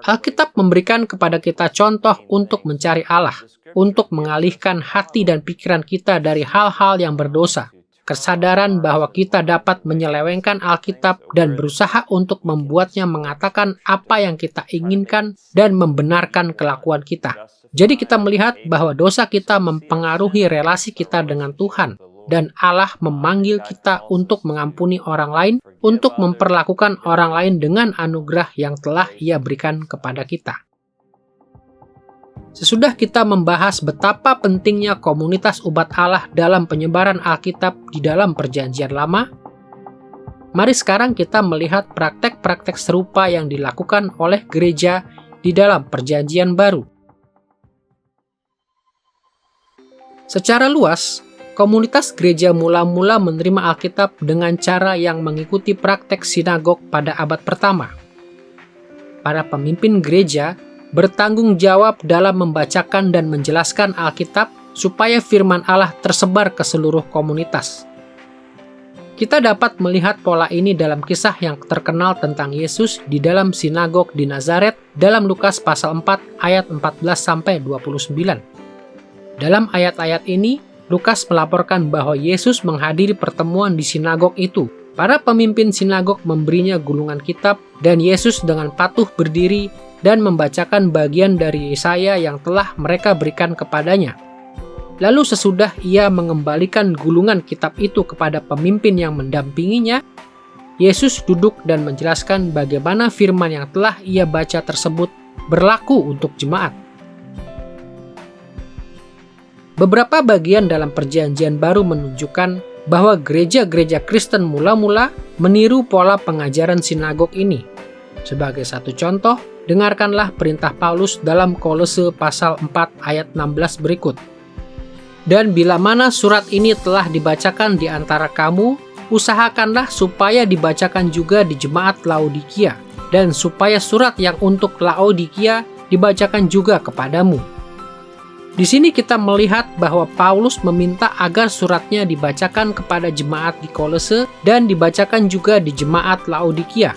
Alkitab memberikan kepada kita contoh untuk mencari Allah, untuk mengalihkan hati dan pikiran kita dari hal-hal yang berdosa. Kesadaran bahwa kita dapat menyelewengkan Alkitab dan berusaha untuk membuatnya mengatakan apa yang kita inginkan dan membenarkan kelakuan kita. Jadi kita melihat bahwa dosa kita mempengaruhi relasi kita dengan Tuhan, dan Allah memanggil kita untuk mengampuni orang lain, untuk memperlakukan orang lain dengan anugerah yang telah Ia berikan kepada kita. Sesudah kita membahas betapa pentingnya komunitas umat Allah dalam penyebaran Alkitab di dalam Perjanjian Lama, mari sekarang kita melihat praktek-praktek serupa yang dilakukan oleh gereja di dalam Perjanjian Baru. Secara luas, komunitas gereja mula-mula menerima Alkitab dengan cara yang mengikuti praktek sinagog pada abad pertama. Para pemimpin gereja bertanggung jawab dalam membacakan dan menjelaskan Alkitab supaya firman Allah tersebar ke seluruh komunitas. Kita dapat melihat pola ini dalam kisah yang terkenal tentang Yesus di dalam sinagog di Nazaret dalam Lukas pasal 4 ayat 14-29. Dalam ayat-ayat ini, Lukas melaporkan bahwa Yesus menghadiri pertemuan di sinagog itu. Para pemimpin sinagog memberinya gulungan kitab, dan Yesus dengan patuh berdiri dan membacakan bagian dari Yesaya yang telah mereka berikan kepadanya. Lalu sesudah ia mengembalikan gulungan kitab itu kepada pemimpin yang mendampinginya, Yesus duduk dan menjelaskan bagaimana firman yang telah ia baca tersebut berlaku untuk jemaat. Beberapa bagian dalam Perjanjian Baru menunjukkan bahwa gereja-gereja Kristen mula-mula meniru pola pengajaran sinagog ini. Sebagai satu contoh, dengarkanlah perintah Paulus dalam Kolose pasal 4 ayat 16 berikut. Dan bila mana surat ini telah dibacakan di antara kamu, usahakanlah supaya dibacakan juga di jemaat Laodikia, dan supaya surat yang untuk Laodikia dibacakan juga kepadamu. Di sini kita melihat bahwa Paulus meminta agar suratnya dibacakan kepada jemaat di Kolose dan dibacakan juga di jemaat Laodikia.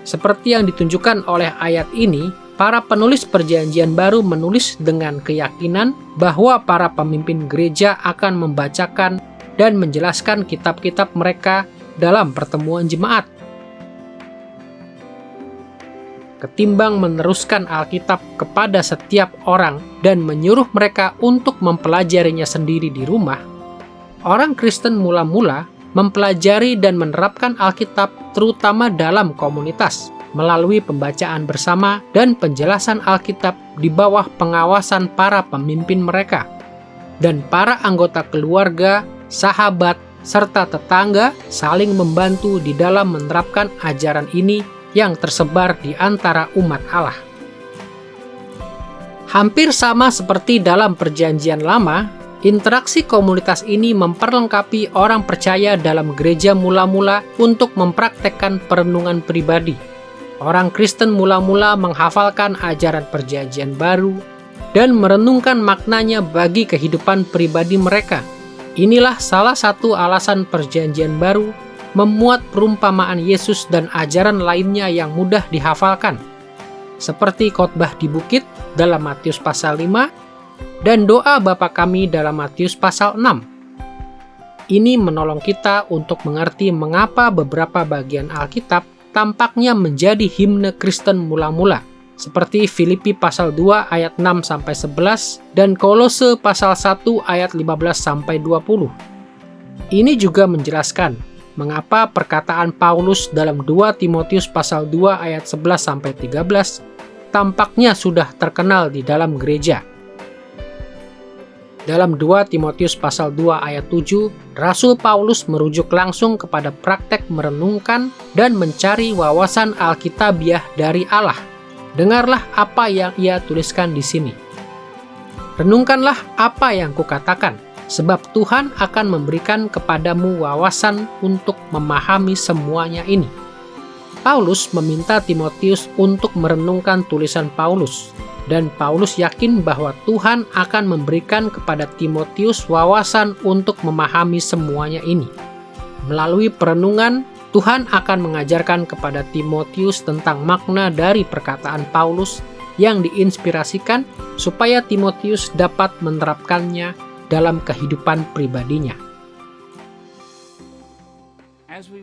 Seperti yang ditunjukkan oleh ayat ini, para penulis Perjanjian Baru menulis dengan keyakinan bahwa para pemimpin gereja akan membacakan dan menjelaskan kitab-kitab mereka dalam pertemuan jemaat. Ketimbang meneruskan Alkitab kepada setiap orang dan menyuruh mereka untuk mempelajarinya sendiri di rumah, orang Kristen mula-mula mempelajari dan menerapkan Alkitab terutama dalam komunitas, melalui pembacaan bersama dan penjelasan Alkitab di bawah pengawasan para pemimpin mereka. Dan para anggota keluarga, sahabat, serta tetangga saling membantu di dalam menerapkan ajaran ini yang tersebar di antara umat Allah. Hampir sama seperti dalam Perjanjian Lama, interaksi komunitas ini memperlengkapi orang percaya dalam gereja mula-mula untuk mempraktekkan perenungan pribadi. Orang Kristen mula-mula menghafalkan ajaran Perjanjian Baru dan merenungkan maknanya bagi kehidupan pribadi mereka. Inilah salah satu alasan Perjanjian Baru memuat perumpamaan Yesus dan ajaran lainnya yang mudah dihafalkan, seperti khotbah di bukit dalam Matius pasal 5 dan doa Bapa kami dalam Matius pasal 6. Ini menolong kita untuk mengerti mengapa beberapa bagian Alkitab tampaknya menjadi himne Kristen mula-mula, seperti Filipi pasal 2 ayat 6-11 dan Kolose pasal 1 ayat 15-20. Ini juga menjelaskan mengapa perkataan Paulus dalam 2 Timotius pasal 2 ayat 11-13 tampaknya sudah terkenal di dalam gereja. Dalam 2 Timotius pasal 2 ayat 7, Rasul Paulus merujuk langsung kepada praktek merenungkan dan mencari wawasan Alkitabiah dari Allah. Dengarlah apa yang ia tuliskan di sini. Renungkanlah apa yang kukatakan, sebab Tuhan akan memberikan kepadamu wawasan untuk memahami semuanya ini. Paulus meminta Timotius untuk merenungkan tulisan Paulus, dan Paulus yakin bahwa Tuhan akan memberikan kepada Timotius wawasan untuk memahami semuanya ini. Melalui perenungan, Tuhan akan mengajarkan kepada Timotius tentang makna dari perkataan Paulus yang diinspirasikan supaya Timotius dapat menerapkannya dalam kehidupan pribadinya.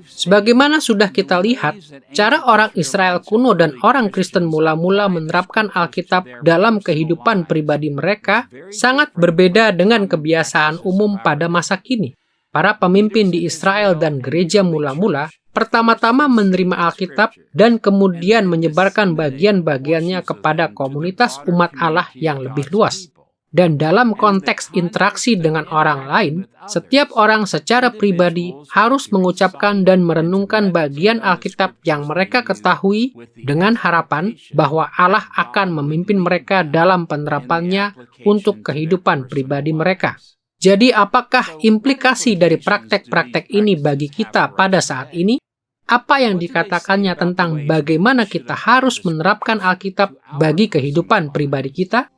Sebagaimana sudah kita lihat, cara orang Israel kuno dan orang Kristen mula-mula menerapkan Alkitab dalam kehidupan pribadi mereka sangat berbeda dengan kebiasaan umum pada masa kini. Para pemimpin di Israel dan gereja mula-mula pertama-tama menerima Alkitab dan kemudian menyebarkan bagian-bagiannya kepada komunitas umat Allah yang lebih luas. Dan dalam konteks interaksi dengan orang lain, setiap orang secara pribadi harus mengucapkan dan merenungkan bagian Alkitab yang mereka ketahui dengan harapan bahwa Allah akan memimpin mereka dalam penerapannya untuk kehidupan pribadi mereka. Jadi apakah implikasi dari praktek-praktek ini bagi kita pada saat ini? Apa yang dikatakannya tentang bagaimana kita harus menerapkan Alkitab bagi kehidupan pribadi kita?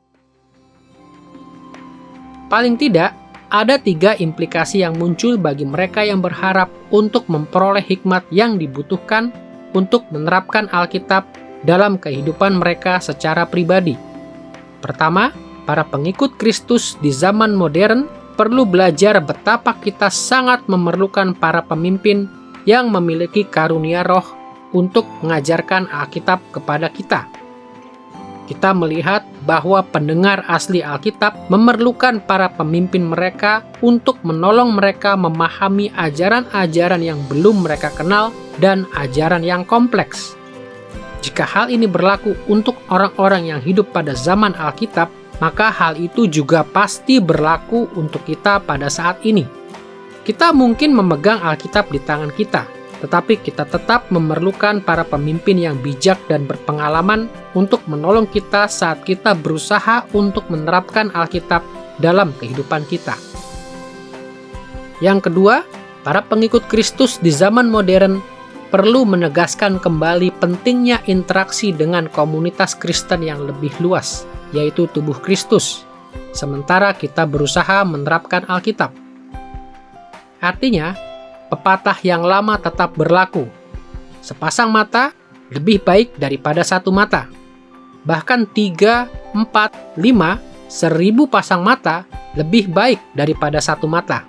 Paling tidak, ada 3 implikasi yang muncul bagi mereka yang berharap untuk memperoleh hikmat yang dibutuhkan untuk menerapkan Alkitab dalam kehidupan mereka secara pribadi. Pertama, para pengikut Kristus di zaman modern perlu belajar betapa kita sangat memerlukan para pemimpin yang memiliki karunia roh untuk mengajarkan Alkitab kepada kita. Kita melihat bahwa pendengar asli Alkitab memerlukan para pemimpin mereka untuk menolong mereka memahami ajaran-ajaran yang belum mereka kenal dan ajaran yang kompleks. Jika hal ini berlaku untuk orang-orang yang hidup pada zaman Alkitab, maka hal itu juga pasti berlaku untuk kita pada saat ini. Kita mungkin memegang Alkitab di tangan kita, tetapi kita tetap memerlukan para pemimpin yang bijak dan berpengalaman untuk menolong kita saat kita berusaha untuk menerapkan Alkitab dalam kehidupan kita. Yang kedua, para pengikut Kristus di zaman modern perlu menegaskan kembali pentingnya interaksi dengan komunitas Kristen yang lebih luas, yaitu tubuh Kristus, sementara kita berusaha menerapkan Alkitab. Artinya, pepatah yang lama tetap berlaku. Sepasang mata lebih baik daripada satu mata. Bahkan 3, 4, 5, 1000 pasang mata lebih baik daripada satu mata.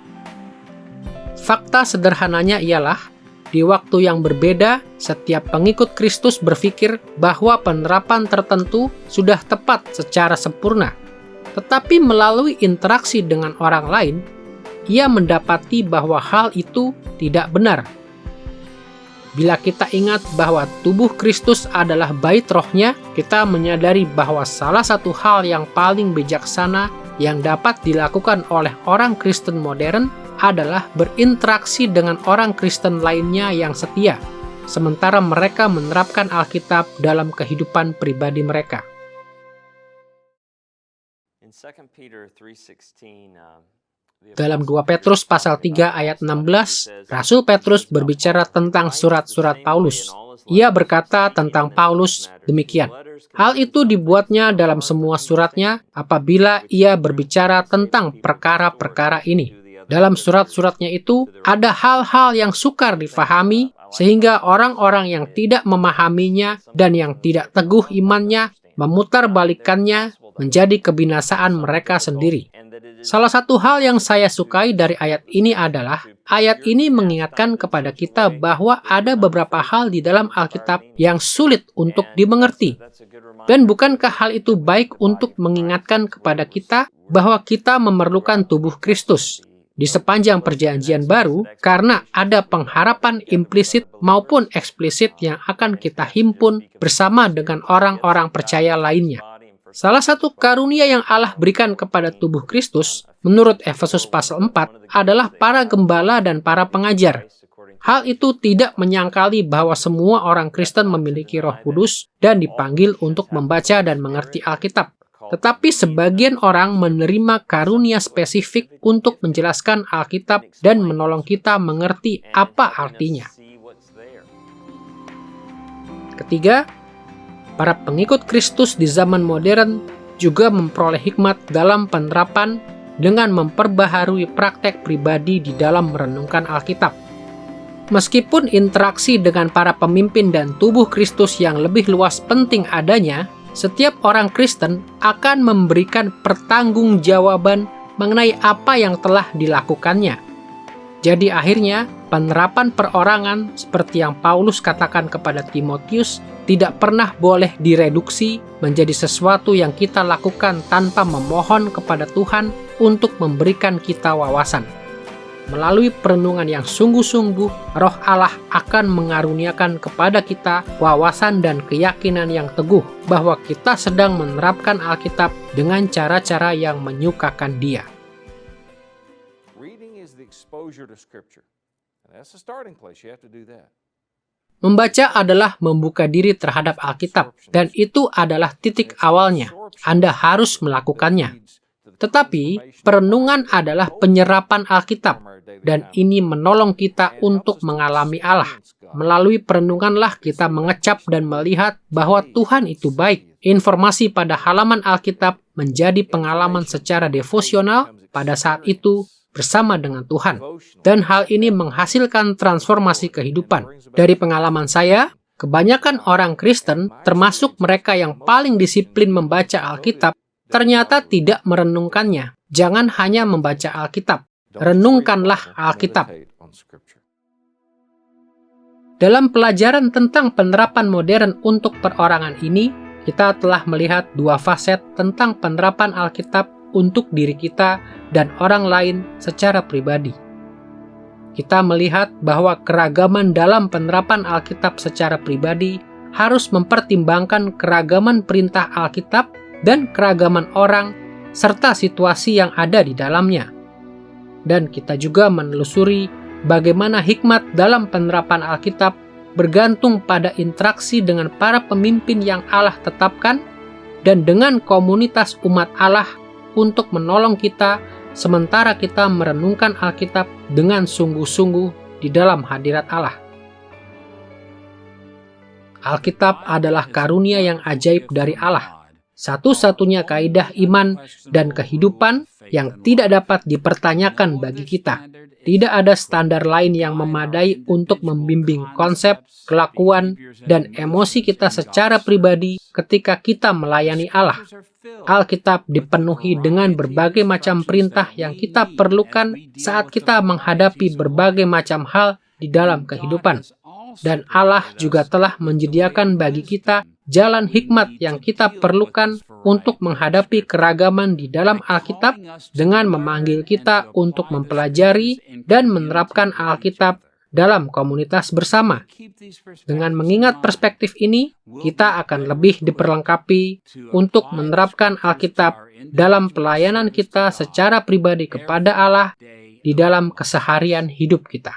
Fakta sederhananya ialah, di waktu yang berbeda, setiap pengikut Kristus berpikir bahwa penerapan tertentu sudah tepat secara sempurna. Tetapi melalui interaksi dengan orang lain, ia mendapati bahwa hal itu tidak benar. Bila kita ingat bahwa tubuh Kristus adalah bait rohnya, kita menyadari bahwa salah satu hal yang paling bijaksana yang dapat dilakukan oleh orang Kristen modern adalah berinteraksi dengan orang Kristen lainnya yang setia, sementara mereka menerapkan Alkitab dalam kehidupan pribadi mereka. Dalam 2 Petrus pasal 3 ayat 16, Rasul Petrus berbicara tentang surat-surat Paulus. Ia berkata tentang Paulus demikian, hal itu dibuatnya dalam semua suratnya apabila ia berbicara tentang perkara-perkara ini. Dalam surat-suratnya itu ada hal-hal yang sukar difahami, sehingga orang-orang yang tidak memahaminya dan yang tidak teguh imannya memutarbalikannya menjadi kebinasaan mereka sendiri. Salah satu hal yang saya sukai dari ayat ini adalah, ayat ini mengingatkan kepada kita bahwa ada beberapa hal di dalam Alkitab yang sulit untuk dimengerti. Dan bukankah hal itu baik untuk mengingatkan kepada kita bahwa kita memerlukan tubuh Kristus di sepanjang Perjanjian Baru, karena ada pengharapan implisit maupun eksplisit yang akan kita himpun bersama dengan orang-orang percaya lainnya. Salah satu karunia yang Allah berikan kepada tubuh Kristus menurut Efesus pasal 4, adalah para gembala dan para pengajar. Hal itu tidak menyangkali bahwa semua orang Kristen memiliki Roh Kudus dan dipanggil untuk membaca dan mengerti Alkitab. Tetapi sebagian orang menerima karunia spesifik untuk menjelaskan Alkitab dan menolong kita mengerti apa artinya. Ketiga, para pengikut Kristus di zaman modern juga memperoleh hikmat dalam penerapan dengan memperbaharui praktek pribadi di dalam merenungkan Alkitab. Meskipun interaksi dengan para pemimpin dan tubuh Kristus yang lebih luas penting adanya, setiap orang Kristen akan memberikan pertanggungjawaban mengenai apa yang telah dilakukannya. Jadi akhirnya, penerapan perorangan seperti yang Paulus katakan kepada Timotius tidak pernah boleh direduksi menjadi sesuatu yang kita lakukan tanpa memohon kepada Tuhan untuk memberikan kita wawasan. Melalui perenungan yang sungguh-sungguh, Roh Allah akan mengaruniakan kepada kita wawasan dan keyakinan yang teguh bahwa kita sedang menerapkan Alkitab dengan cara-cara yang menyukakan Dia. Membaca adalah membuka diri terhadap Alkitab, dan itu adalah titik awalnya. Anda harus melakukannya. Tetapi, perenungan adalah penyerapan Alkitab, dan ini menolong kita untuk mengalami Allah. Melalui perenunganlah kita mengecap dan melihat bahwa Tuhan itu baik. Informasi pada halaman Alkitab menjadi pengalaman secara devosional pada saat itu bersama dengan Tuhan. Dan hal ini menghasilkan transformasi kehidupan. Dari pengalaman saya, kebanyakan orang Kristen, termasuk mereka yang paling disiplin membaca Alkitab, ternyata tidak merenungkannya. Jangan hanya membaca Alkitab, renungkanlah Alkitab. Dalam pelajaran tentang penerapan modern untuk perorangan ini, kita telah melihat dua faset tentang penerapan Alkitab untuk diri kita dan orang lain secara pribadi. Kita melihat bahwa keragaman dalam penerapan Alkitab secara pribadi harus mempertimbangkan keragaman perintah Alkitab dan keragaman orang, serta situasi yang ada di dalamnya. Dan kita juga menelusuri bagaimana hikmat dalam penerapan Alkitab bergantung pada interaksi dengan para pemimpin yang Allah tetapkan dan dengan komunitas umat Allah untuk menolong kita sementara kita merenungkan Alkitab dengan sungguh-sungguh di dalam hadirat Allah. Alkitab adalah karunia yang ajaib dari Allah. Satu-satunya kaidah iman dan kehidupan yang tidak dapat dipertanyakan bagi kita. Tidak ada standar lain yang memadai untuk membimbing konsep, kelakuan, dan emosi kita secara pribadi ketika kita melayani Allah. Alkitab dipenuhi dengan berbagai macam perintah yang kita perlukan saat kita menghadapi berbagai macam hal di dalam kehidupan. Dan Allah juga telah menyediakan bagi kita jalan hikmat yang kita perlukan untuk menghadapi keragaman di dalam Alkitab dengan memanggil kita untuk mempelajari dan menerapkan Alkitab dalam komunitas bersama. Dengan mengingat perspektif ini, kita akan lebih diperlengkapi untuk menerapkan Alkitab dalam pelayanan kita secara pribadi kepada Allah di dalam keseharian hidup kita.